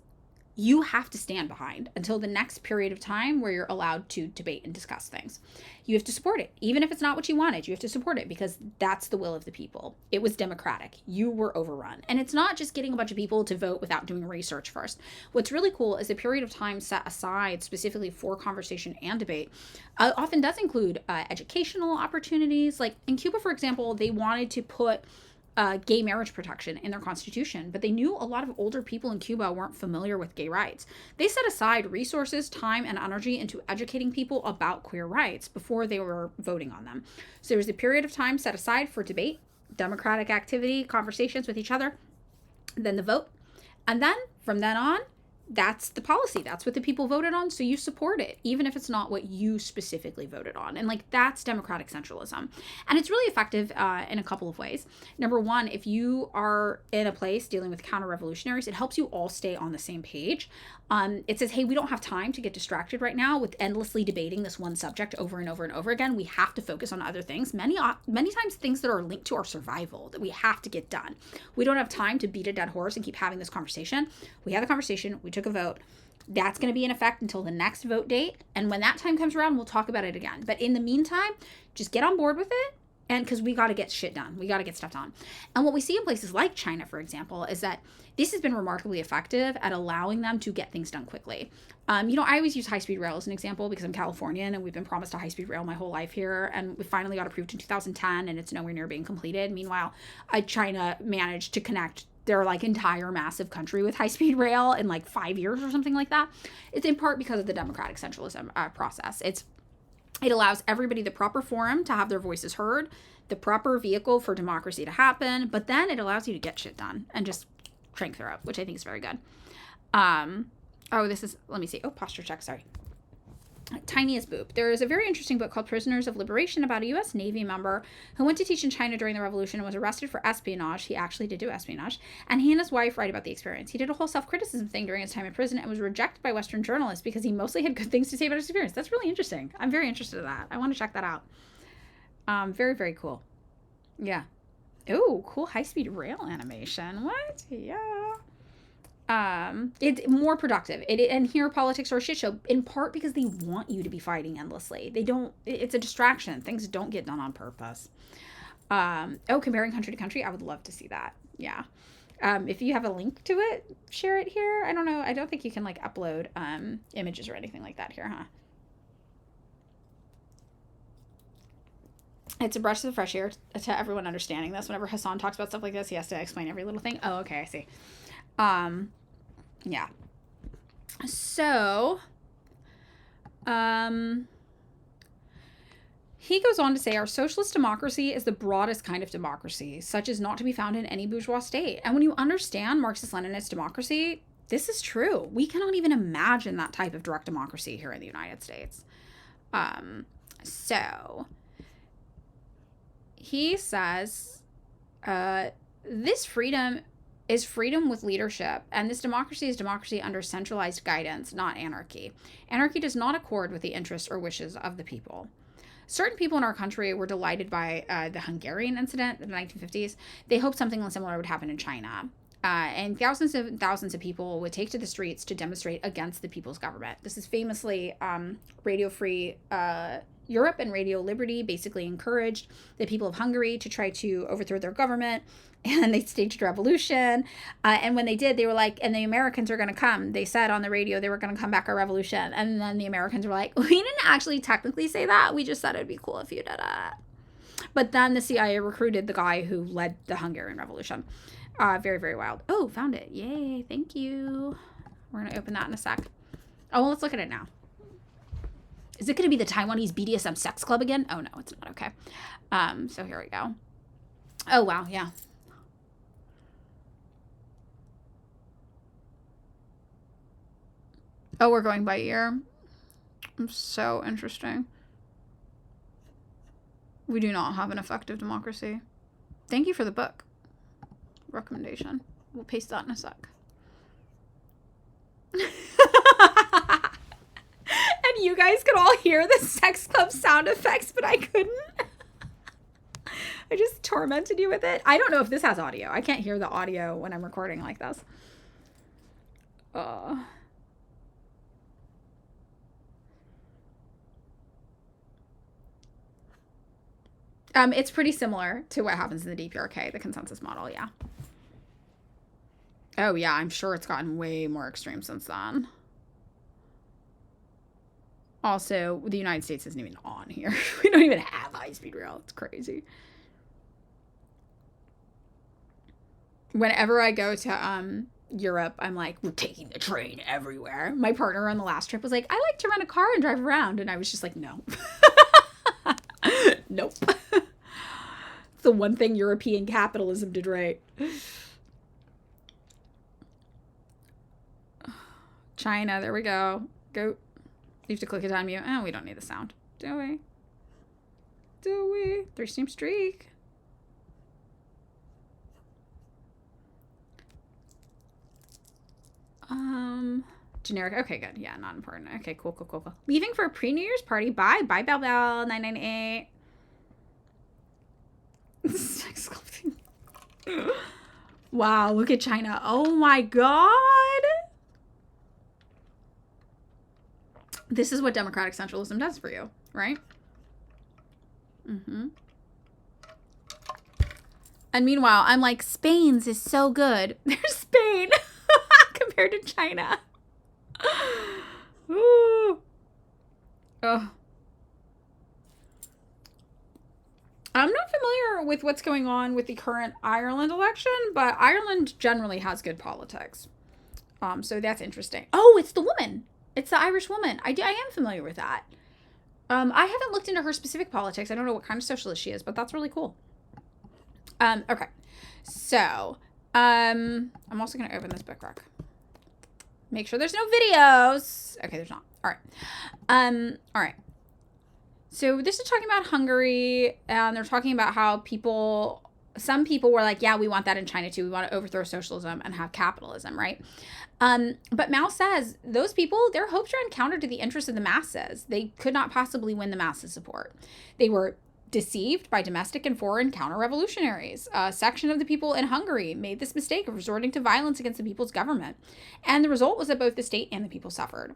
you have to stand behind until the next period of time where you're allowed to debate and discuss things. You have to support it. Even if it's not what you wanted, you have to support it because that's the will of the people. It was democratic. You were overrun. And it's not just getting a bunch of people to vote without doing research first. What's really cool is the period of time set aside specifically for conversation and debate often does include educational opportunities. Like in Cuba, for example, they wanted to put gay marriage protection in their constitution, but they knew a lot of older people in Cuba weren't familiar with gay rights. They set aside resources, time, and energy into educating people about queer rights before they were voting on them. So there was a period of time set aside for debate, democratic activity, conversations with each other, then the vote, and then from then on, that's the policy. That's what the people voted on. So you support it, even if it's not what you specifically voted on. And like, that's democratic centralism. And it's really effective in a couple of ways. Number one, if you are in a place dealing with counter-revolutionaries, it helps you all stay on the same page. It says, hey, we don't have time to get distracted right now with endlessly debating this one subject over and over and over again. We have to focus on other things. Many times things that are linked to our survival that we have to get done. We don't have time to beat a dead horse and keep having this conversation. We had the conversation. We took a vote. That's going to be in effect until the next vote date. And when that time comes around, we'll talk about it again. But in the meantime, just get on board with it. And because we got to get shit done. We got to get stuff done. And what we see in places like China, for example, is that this has been remarkably effective at allowing them to get things done quickly. I always use high-speed rail as an example because I'm Californian and we've been promised a high-speed rail my whole life here. And we finally got approved in 2010 and it's nowhere near being completed. Meanwhile, China managed to connect their like entire massive country with high-speed rail in like 5 years or something like that. It's in part because of the democratic centralism process. It allows everybody the proper forum to have their voices heard, the proper vehicle for democracy to happen, but then it allows you to get shit done and just crank through it, which I think is very good. Let me see. Oh, posture check, sorry. Tiniest boop. There is a very interesting book called Prisoners of Liberation about a U.S. Navy member who went to teach in China during the revolution and was arrested for espionage. He actually did do espionage. And he and his wife write about the experience. He did a whole self-criticism thing during his time in prison and was rejected by Western journalists because he mostly had good things to say about his experience. That's really interesting. I'm very interested in that. I want to check that out. Very, very cool. Yeah. Oh, cool high-speed rail animation. What? Yeah. It's more productive. And here politics are a shit show in part because they want you to be fighting endlessly. It's a distraction. Things don't get done on purpose. Comparing country to country. I would love to see that. Yeah. If you have a link to it, share it here. I don't know. I don't think you can like upload, images or anything like that here, huh? It's a breath of fresh air to everyone understanding this. Whenever Hassan talks about stuff like this, he has to explain every little thing. Oh, okay. I see. Yeah. So, he goes on to say, our socialist democracy is the broadest kind of democracy, such as not to be found in any bourgeois state. And when you understand Marxist-Leninist democracy, this is true. We cannot even imagine that type of direct democracy here in the United States. So he says, this freedom is freedom with leadership, and this democracy is democracy under centralized guidance, not anarchy. Anarchy does not accord with the interests or wishes of the people. Certain people in our country were delighted by the Hungarian incident in the 1950s. They hoped something similar would happen in China. And thousands of people would take to the streets to demonstrate against the people's government. This is famously Radio Free Europe and Radio Liberty basically encouraged the people of Hungary to try to overthrow their government, and they staged a revolution. And when they did, they were like, and the Americans are going to come. They said on the radio they were going to come back our revolution. And then the Americans were like, we didn't actually technically say that. We just said it'd be cool if you did it. But then the CIA recruited the guy who led the Hungarian Revolution. Very, very wild. Oh, found it. Yay. Thank you. We're going to open that in a sec. Oh, well, let's look at it now. Is it going to be the Taiwanese BDSM sex club again? Oh, no, it's not. Okay. So here we go. Oh, wow. Yeah. Oh, we're going by year. So interesting. We do not have an effective democracy. Thank you for the book recommendation. We'll paste that in a sec. And you guys could all hear the sex club sound effects, but I couldn't. I just tormented you with it. I don't know if this has audio. I can't hear the audio when I'm recording like this. It's pretty similar to what happens in the DPRK, the consensus model, yeah. Oh, yeah, I'm sure it's gotten way more extreme since then. Also, the United States isn't even on here. We don't even have high-speed rail. It's crazy. Whenever I go to Europe, I'm like, we're taking the train everywhere. My partner on the last trip was like, I like to rent a car and drive around. And I was just like, no. Nope. It's the one thing European capitalism did right. China, there we go. Go. You have to click it on mute. Oh, we don't need the sound. Do we? Do we? 3-stream streak. Generic. Okay, good. Yeah, not important. Okay, cool. Leaving for a pre-New Year's party. Bye. Bye, Bell Bell 998. Sex sculpting. Wow, look at China. Oh my god. This is what democratic centralism does for you, right? Mm-hmm. And meanwhile, I'm like, Spain's is so good. There's Spain compared to China. Ooh. Oh. I'm not familiar with what's going on with the current Ireland election, but Ireland generally has good politics. So that's interesting. Oh, it's the woman. It's the Irish woman. I am familiar with that. I haven't looked into her specific politics. I don't know what kind of socialist she is, but that's really cool. Okay. So, I'm also going to open this book rec. Make sure there's no videos. Okay, there's not. All right. All right. So this is talking about Hungary, and they're talking about how some people were like, yeah, we want that in China too. We want to overthrow socialism and have capitalism, right? But Mao says those people, their hopes ran counter to the interests of the masses. They could not possibly win the masses' support. They were deceived by domestic and foreign counter-revolutionaries. A section of the people in Hungary made this mistake of resorting to violence against the people's government. And the result was that both the state and the people suffered.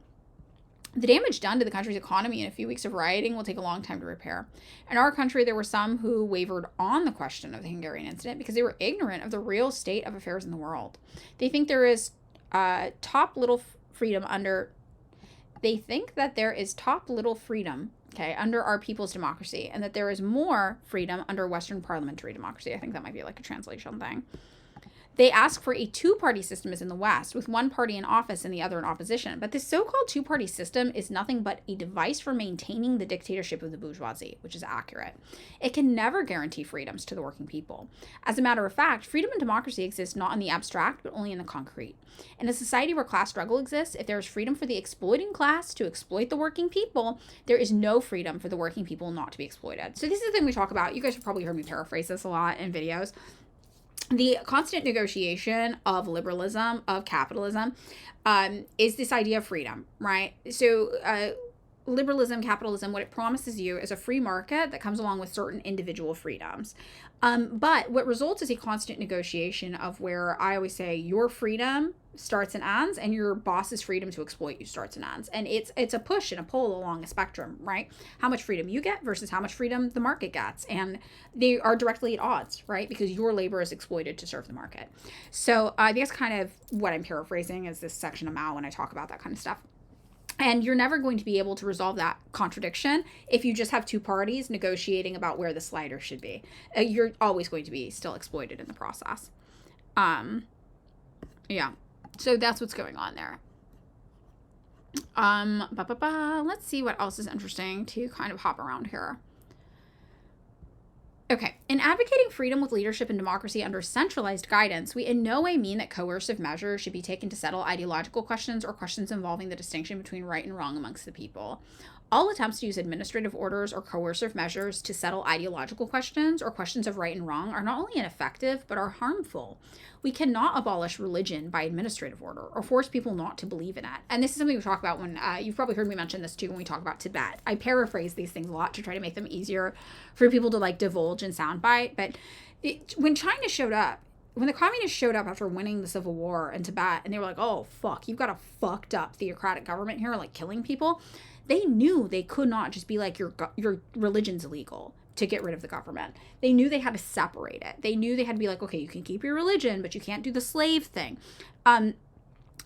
The damage done to the country's economy in a few weeks of rioting will take a long time to repair. In our country, there were some who wavered on the question of the Hungarian incident because they were ignorant of the real state of affairs in the world. They think there is top little freedom under under our people's democracy, and that there is more freedom under Western parliamentary democracy. I think that might be like a translation thing. They ask for a two-party system as in the West, with one party in office and the other in opposition. But this so-called two-party system is nothing but a device for maintaining the dictatorship of the bourgeoisie, which is accurate. It can never guarantee freedoms to the working people. As a matter of fact, freedom and democracy exist not in the abstract, but only in the concrete. In a society where class struggle exists, if there is freedom for the exploiting class to exploit the working people, there is no freedom for the working people not to be exploited. So this is the thing we talk about. You guys have probably heard me paraphrase this a lot in videos. The constant negotiation of liberalism, of capitalism, is this idea of freedom, right? So liberalism, capitalism, what it promises you is a free market that comes along with certain individual freedoms. But what results is a constant negotiation of where I always say your freedom starts and ends, and your boss's freedom to exploit you starts and ends. And it's a push and a pull along a spectrum, right? How much freedom you get versus how much freedom the market gets. And they are directly at odds, right? Because your labor is exploited to serve the market. So I think that's kind of what I'm paraphrasing is this section of Mao when I talk about that kind of stuff. And you're never going to be able to resolve that contradiction if you just have two parties negotiating about where the slider should be. You're always going to be still exploited in the process. Yeah. So that's what's going on there. Let's see what else is interesting to kind of hop around here. Okay, in advocating freedom with leadership and democracy under centralized guidance, we in no way mean that coercive measures should be taken to settle ideological questions or questions involving the distinction between right and wrong amongst the people. All attempts to use administrative orders or coercive measures to settle ideological questions or questions of right and wrong are not only ineffective, but are harmful. We cannot abolish religion by administrative order or force people not to believe in it. And this is something we talk about when, you've probably heard me mention this too when we talk about Tibet. I paraphrase these things a lot to try to make them easier for people to like divulge in soundbite. But when China showed up, when the communists showed up after winning the civil war in Tibet, and they were like, oh, fuck, you've got a fucked up theocratic government here, like killing people, they knew they could not just be like, your religion's illegal to get rid of the government. They knew they had to separate it. They knew they had to be like, okay, you can keep your religion, but you can't do the slave thing. And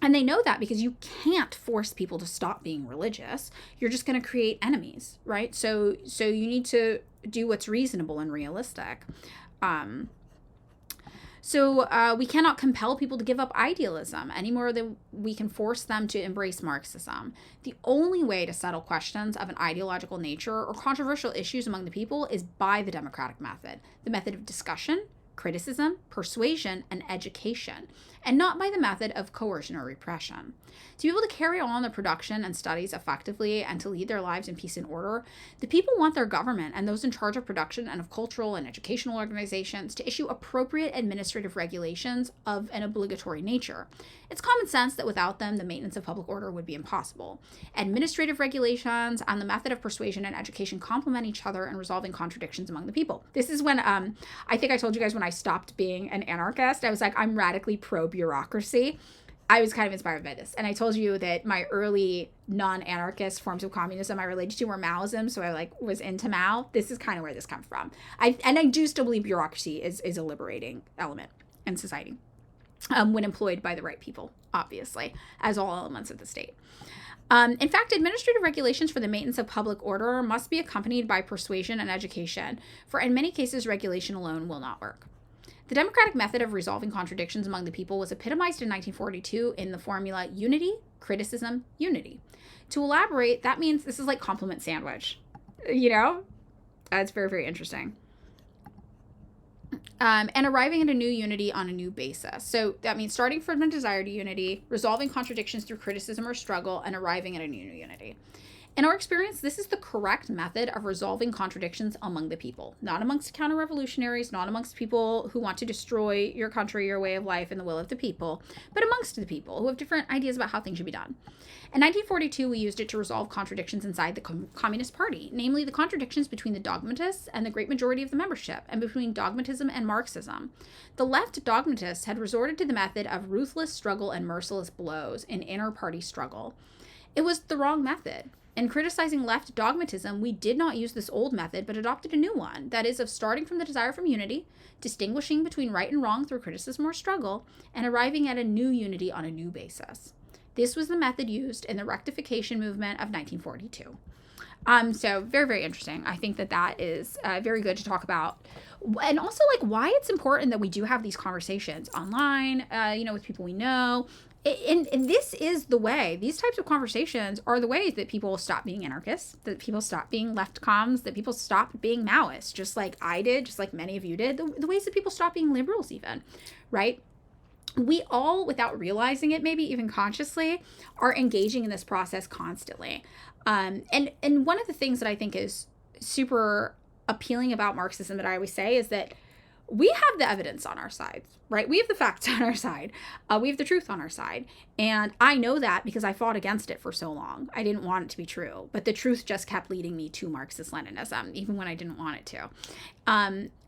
they know that because you can't force people to stop being religious. You're just going to create enemies, right? So you need to do what's reasonable and realistic. So we cannot compel people to give up idealism any more than we can force them to embrace Marxism. The only way to settle questions of an ideological nature or controversial issues among the people is by the democratic method, the method of discussion, criticism, persuasion, and education, and not by the method of coercion or repression. To be able to carry on their production and studies effectively and to lead their lives in peace and order, the people want their government and those in charge of production and of cultural and educational organizations to issue appropriate administrative regulations of an obligatory nature. It's common sense that without them, the maintenance of public order would be impossible. Administrative regulations and the method of persuasion and education complement each other in resolving contradictions among the people. This is when, I think I told you guys when I stopped being an anarchist, I was like, I'm radically pro-bureaucracy. I was kind of inspired by this. And I told you that my early non-anarchist forms of communism I related to were Maoism, so I was into Mao. This is kind of where this comes from. I do still believe bureaucracy is a liberating element in society when employed by the right people, obviously, as all elements of the state. In fact, administrative regulations for the maintenance of public order must be accompanied by persuasion and education, for in many cases, regulation alone will not work. The democratic method of resolving contradictions among the people was epitomized in 1942 in the formula unity, criticism, unity. To elaborate, that means this is like compliment sandwich. It's very, very interesting. And arriving at a new unity on a new basis. So that means starting from a desired unity, resolving contradictions through criticism or struggle, and arriving at a new unity. In our experience, this is the correct method of resolving contradictions among the people, not amongst counter-revolutionaries, not amongst people who want to destroy your country, your way of life, and the will of the people, but amongst the people who have different ideas about how things should be done. In 1942, we used it to resolve contradictions inside the Communist Party, namely the contradictions between the dogmatists and the great majority of the membership, and between dogmatism and Marxism. The left dogmatists had resorted to the method of ruthless struggle and merciless blows in inter-party struggle. It was the wrong method. In criticizing left dogmatism, we did not use this old method, but adopted a new one, that is, of starting from the desire from unity, distinguishing between right and wrong through criticism or struggle, and arriving at a new unity on a new basis. This was the method used in the rectification movement of 1942. So very, very interesting. I think that is very good to talk about. And also, like, why it's important that we do have these conversations online, with people we know. And this is the way, these types of conversations are the ways that people stop being anarchists, that people stop being left comms, that people stop being Maoists, just like I did, just like many of you did, the ways that people stop being liberals even, right? We all, without realizing it, maybe even consciously, are engaging in this process constantly. And one of the things that I think is super appealing about Marxism that I always say is that we have the evidence on our side, right? We have the facts on our side. We have the truth on our side. And I know that because I fought against it for so long. I didn't want it to be true. But the truth just kept leading me to Marxist-Leninism, even when I didn't want it to.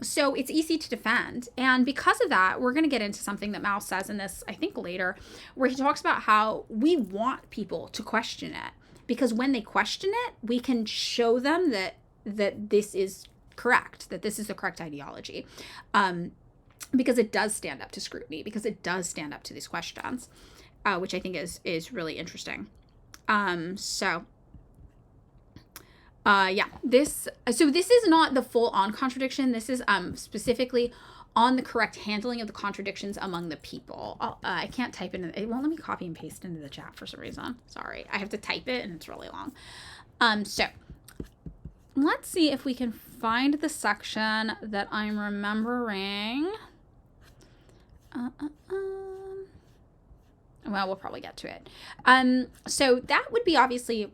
So it's easy to defend. And because of that, we're going to get into something that Mao says in this, I think, later, where he talks about how we want people to question it. Because when they question it, we can show them that this is correct, that this is the correct ideology, because it does stand up to scrutiny, because it does stand up to these questions, which I think is really interesting. This is not the full-on contradiction. This is specifically on the correct handling of the contradictions among the people. I can't type it in. It won't let me copy and paste into the chat for some reason. Sorry. I have to type it and it's really long. So let's see if we can find the section that I'm remembering. Well, we'll probably get to it. So that would be obviously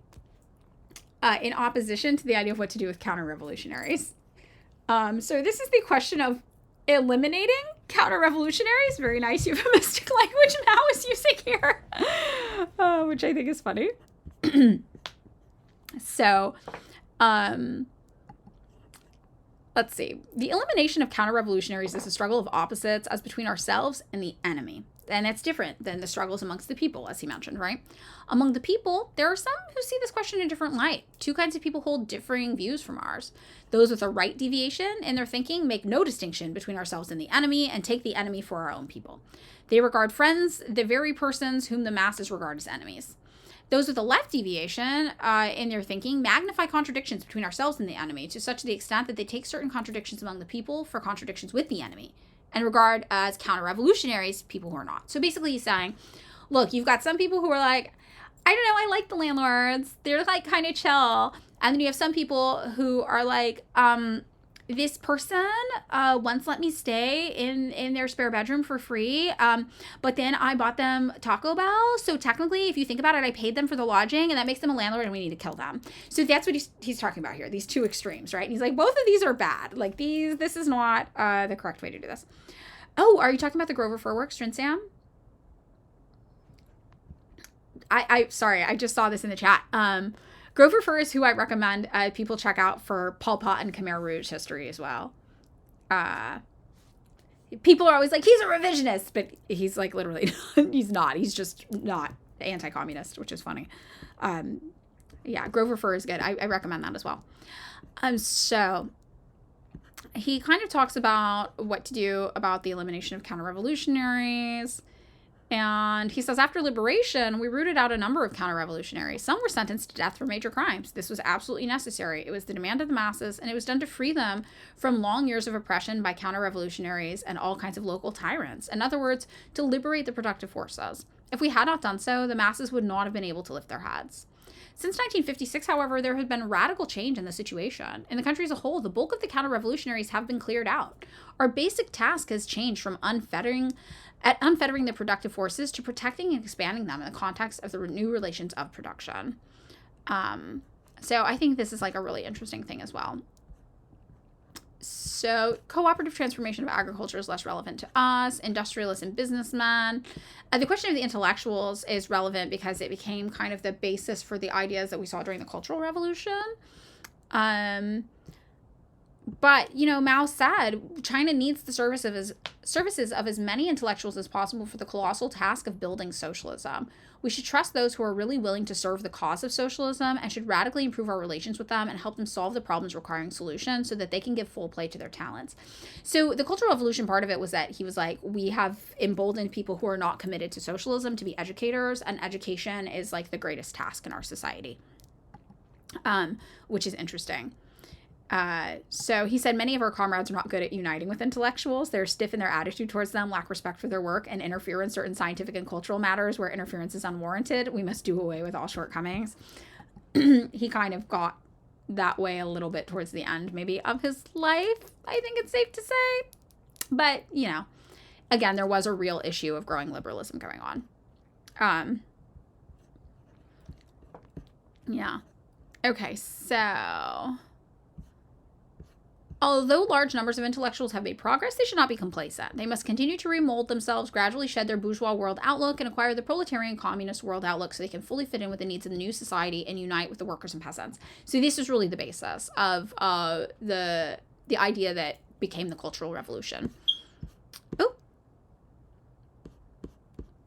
in opposition to the idea of what to do with counter-revolutionaries. So this is the question of eliminating counter-revolutionaries. Very nice euphemistic language Mao is using here, which I think is funny. So, let's see. The elimination of counter-revolutionaries is a struggle of opposites as between ourselves and the enemy. And it's different than the struggles amongst the people, as he mentioned, right? Among the people, there are some who see this question in a different light. Two kinds of people hold differing views from ours. Those with a right deviation in their thinking make no distinction between ourselves and the enemy and take the enemy for our own people. They regard friends the very persons whom the masses regard as enemies. Those with a left deviation in their thinking magnify contradictions between ourselves and the enemy to such the extent that they take certain contradictions among the people for contradictions with the enemy and regard as counter-revolutionaries people who are not. So basically he's saying, look, you've got some people who are like, I don't know, I like the landlords. They're like kind of chill. And then you have some people who are like, this person once let me stay in their spare bedroom for free. But then I bought them Taco Bell. So technically, if you think about it, I paid them for the lodging and that makes them a landlord and we need to kill them. So that's what he's talking about here. These two extremes, right? And he's like, both of these are bad. Like this is not the correct way to do this. Oh, are you talking about the Grover Fur Works, Sam? Sorry, I just saw this in the chat. Grover Fur is who I recommend people check out for Pol Pot and Khmer Rouge history as well. People are always like, he's a revisionist, but he's like literally, he's not. He's just not anti-communist, which is funny. Yeah, Grover Fur is good. I recommend that as well. So he kind of talks about what to do about the elimination of counter-revolutionaries. And he says, after liberation, we rooted out a number of counter-revolutionaries. Some were sentenced to death for major crimes. This was absolutely necessary. It was the demand of the masses, and it was done to free them from long years of oppression by counter-revolutionaries and all kinds of local tyrants. In other words, to liberate the productive forces. If we had not done so, the masses would not have been able to lift their heads. Since 1956, however, there has been radical change in the situation. In the country as a whole, the bulk of the counter-revolutionaries have been cleared out. Our basic task has changed from unfettering the productive forces to protecting and expanding them in the context of the new relations of production. So I think this is like a really interesting thing as well. So cooperative transformation of agriculture is less relevant to us, industrialists and businessmen. The question of the intellectuals is relevant because it became kind of the basis for the ideas that we saw during the Cultural Revolution. But, you know, Mao said China needs the services of as many intellectuals as possible for the colossal task of building socialism. We should trust those who are really willing to serve the cause of socialism and should radically improve our relations with them and help them solve the problems requiring solutions so that they can give full play to their talents. So the Cultural Revolution part of it was that he was like, we have emboldened people who are not committed to socialism to be educators, and education is like the greatest task in our society, which is interesting. So he said, many of our comrades are not good at uniting with intellectuals. They're stiff in their attitude towards them, lack respect for their work, and interfere in certain scientific and cultural matters where interference is unwarranted. We must do away with all shortcomings. He kind of got that way a little bit towards the end, maybe, of his life, I think it's safe to say. But, you know, again, there was a real issue of growing liberalism going on. Yeah. Okay, so... Although large numbers of intellectuals have made progress, they should not be complacent. They must continue to remold themselves, gradually shed their bourgeois world outlook, and acquire the proletarian communist world outlook so they can fully fit in with the needs of the new society and unite with the workers and peasants. So this is really the basis of the idea that became the Cultural Revolution. Oh,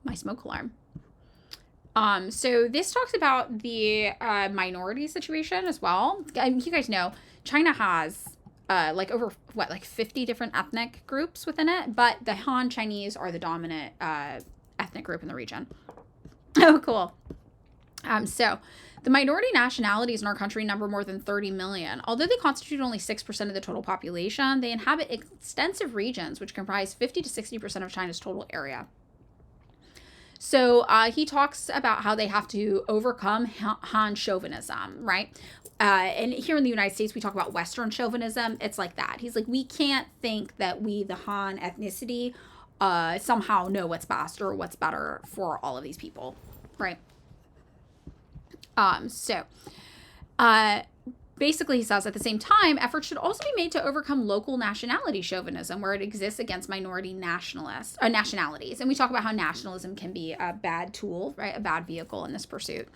my smoke alarm. So this talks about the minority situation as well. You guys know China has like over 50 different ethnic groups within it, but the Han Chinese are the dominant ethnic group in the region. Oh, cool. So the minority nationalities in our country number more than 30 million. Although they constitute only 6% of the total population, they inhabit extensive regions which comprise 50 to 60% of China's total area. So he talks about how they have to overcome Han chauvinism, right? And here in the United States, we talk about Western chauvinism. It's like that. He's like, we can't think that we, the Han ethnicity, somehow know what's best or what's better for all of these people, right? Basically, he says at the same time, efforts should also be made to overcome local nationality chauvinism where it exists against minority nationalities. And we talk about how nationalism can be a bad tool, right? A bad vehicle in this pursuit.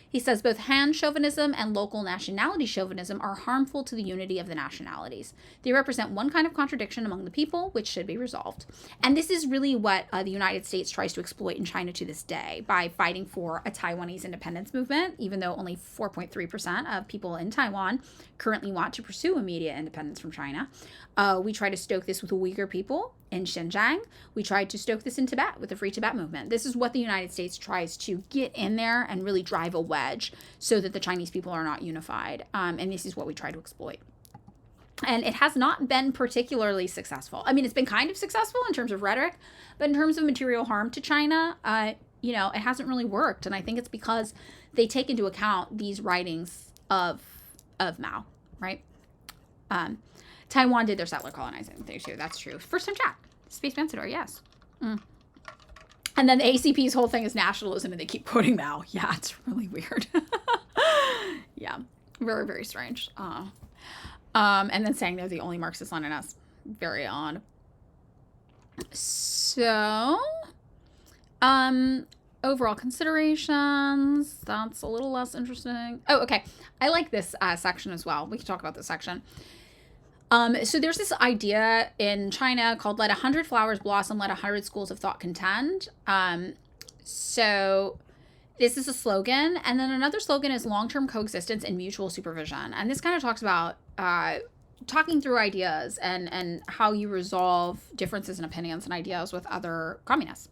He says both Han chauvinism and local nationality chauvinism are harmful to the unity of the nationalities. They represent one kind of contradiction among the people, which should be resolved. And this is really what the United States tries to exploit in China to this day by fighting for a Taiwanese independence movement, even though only 4.3% of people in Taiwan currently want to pursue immediate independence from China. We try to stoke this with the Uyghur people in Xinjiang. We tried to stoke this in Tibet with the Free Tibet movement. This is what the United States tries to get in there and really drive a wedge so that the Chinese people are not unified. And this is what we try to exploit. And it has not been particularly successful. I mean, it's been kind of successful in terms of rhetoric, but in terms of material harm to China, it hasn't really worked. And I think it's because they take into account these writings of Mao, right? Taiwan did their settler colonizing thing too. That's true. First time chat. Space Mansador, yes. And then the ACP's whole thing is nationalism and they keep quoting Mao. Yeah, it's really weird. Yeah, very, very strange. And then saying they're the only Marxist-Leninists. Very odd. So, overall considerations. That's a little less interesting. Oh, okay. I like this section as well. We can talk about this section. So there's this idea in China called let 100 flowers blossom, let 100 schools of thought contend. So this is a slogan. And then another slogan is long-term coexistence and mutual supervision. And this kind of talks about talking through ideas and how you resolve differences in opinions and ideas with other communists.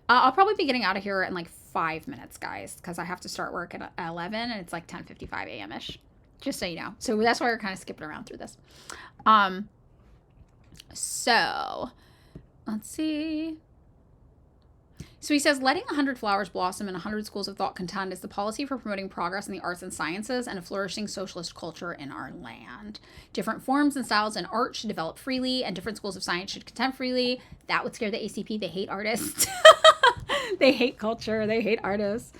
I'll probably be getting out of here in like 5 minutes, guys, because I have to start work at 11 and it's like 10:55 a.m.-ish. Just so you know. So that's why we're kind of skipping around through this. So let's see. So he says, letting 100 flowers blossom and 100 schools of thought contend is the policy for promoting progress in the arts and sciences and a flourishing socialist culture in our land. Different forms and styles in art should develop freely, and different schools of science should contend freely. That would scare the ACP. They hate artists. They hate culture. They hate artists.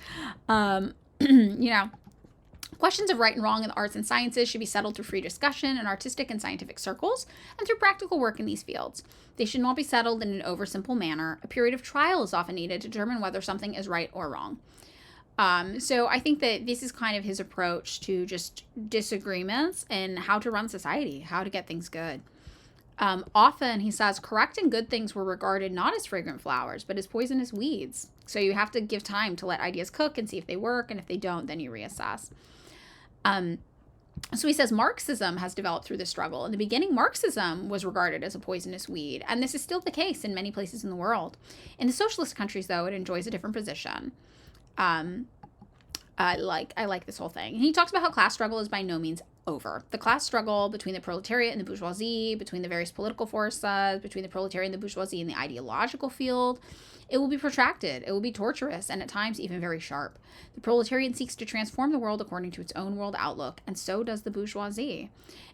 Questions of right and wrong in the arts and sciences should be settled through free discussion in artistic and scientific circles and through practical work in these fields. They should not be settled in an oversimple manner. A period of trial is often needed to determine whether something is right or wrong. So I think that this is kind of his approach to just disagreements and how to run society, how to get things good. Often, he says, correct and good things were regarded not as fragrant flowers, but as poisonous weeds. So you have to give time to let ideas cook and see if they work, and if they don't, then you reassess. So he says Marxism has developed through the struggle. In the beginning, Marxism was regarded as a poisonous weed, and this is still the case in many places in the world. In the socialist countries, though, it enjoys a different position. I like this whole thing. And he talks about how class struggle is by no means over. The class struggle between the proletariat and the bourgeoisie, between the various political forces, between the proletariat and the bourgeoisie in the ideological field, it will be protracted, it will be torturous, and at times even very sharp. The proletariat seeks to transform the world according to its own world outlook, and so does the bourgeoisie.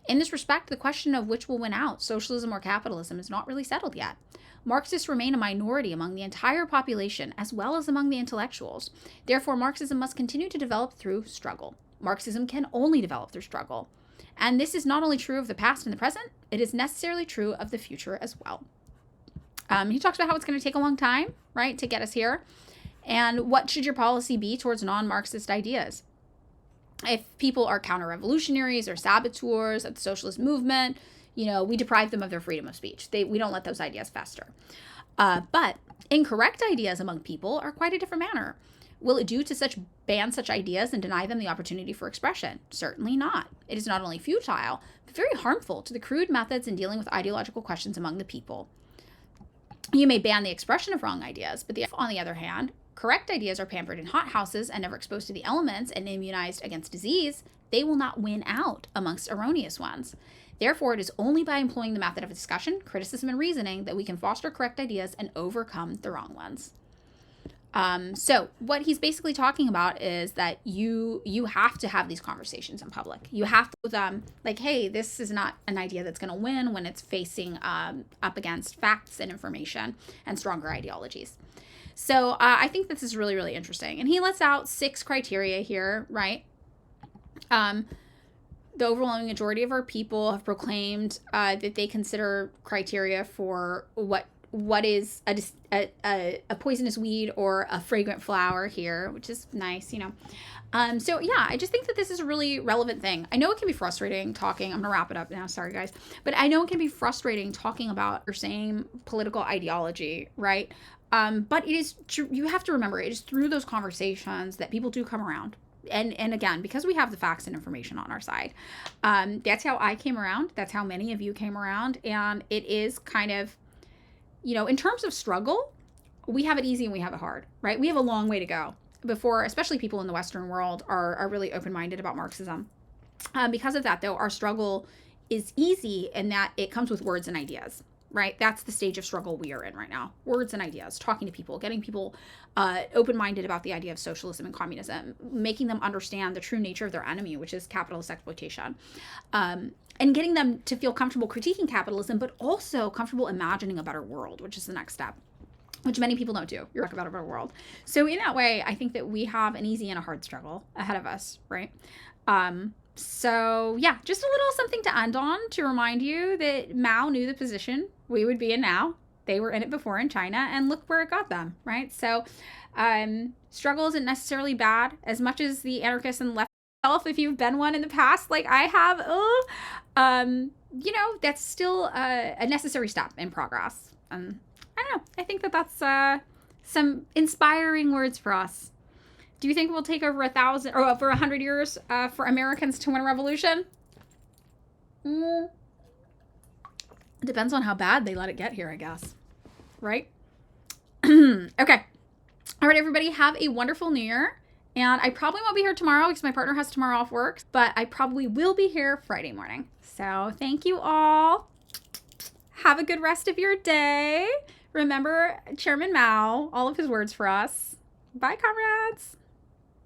In this respect, the question of which will win out, socialism or capitalism, is not really settled yet. Marxists remain a minority among the entire population, as well as among the intellectuals. Therefore, Marxism must continue to develop through struggle. Marxism can only develop through struggle. And this is not only true of the past and the present, it is necessarily true of the future as well. He talks about how it's going to take a long time, right, to get us here. And what should your policy be towards non-Marxist ideas? If people are counter-revolutionaries or saboteurs of the socialist movement, we deprive them of their freedom of speech. We don't let those ideas fester. But incorrect ideas among people are quite a different matter. Will it do to ban such ideas and deny them the opportunity for expression? Certainly not. It is not only futile, but very harmful to the crude methods in dealing with ideological questions among the people. You may ban the expression of wrong ideas, but on the other hand, correct ideas are pampered in hothouses and never exposed to the elements and immunized against disease, they will not win out amongst erroneous ones. Therefore, it is only by employing the method of discussion, criticism, and reasoning that we can foster correct ideas and overcome the wrong ones. So what he's basically talking about is that you have to have these conversations in public. You have to like, hey, this is not an idea that's going to win when it's facing up against facts and information and stronger ideologies. So I think this is really, really interesting. And he lists out 6 criteria here, right? The overwhelming majority of our people have proclaimed that they consider criteria for what is a poisonous weed or a fragrant flower here, which is nice, you know. So yeah, I just think that this is a really relevant thing. I know it can be frustrating talking. I'm gonna wrap it up now. Sorry, guys, but I know it can be frustrating talking about your same political ideology, right? But it is true. You have to remember, it is through those conversations that people do come around. And again, because we have the facts and information on our side, that's how I came around. That's how many of you came around. And it is kind of, you know, in terms of struggle, we have it easy and we have it hard, right? We have a long way to go before, especially people in the Western world are really open-minded about Marxism. Because of that, though, our struggle is easy in that it comes with words and ideas, right? That's the stage of struggle we are in right now. Words and ideas, talking to people, getting people open-minded about the idea of socialism and communism, making them understand the true nature of their enemy, which is capitalist exploitation. And getting them to feel comfortable critiquing capitalism, but also comfortable imagining a better world, which is the next step, which many people don't do. You're talking about a better world. So in that way, I think that we have an easy and a hard struggle ahead of us, right? So yeah, just a little something to end on to remind you that Mao knew the position we would be in now. They were in it before in China, and look where it got them, right? So struggle isn't necessarily bad as much as the anarchists and left. If you've been one in the past, like I have, you know, that's still a necessary step in progress. I don't know. I think that that's some inspiring words for us. Do you think we'll take over 1,000 or over 100 years for Americans to win a revolution? It depends on how bad they let it get here, I guess. Right? Okay. All right, everybody. Have a wonderful New Year. And I probably won't be here tomorrow because my partner has tomorrow off work, but I probably will be here Friday morning. So thank you all. Have a good rest of your day. Remember Chairman Mao, all of his words for us. Bye, comrades.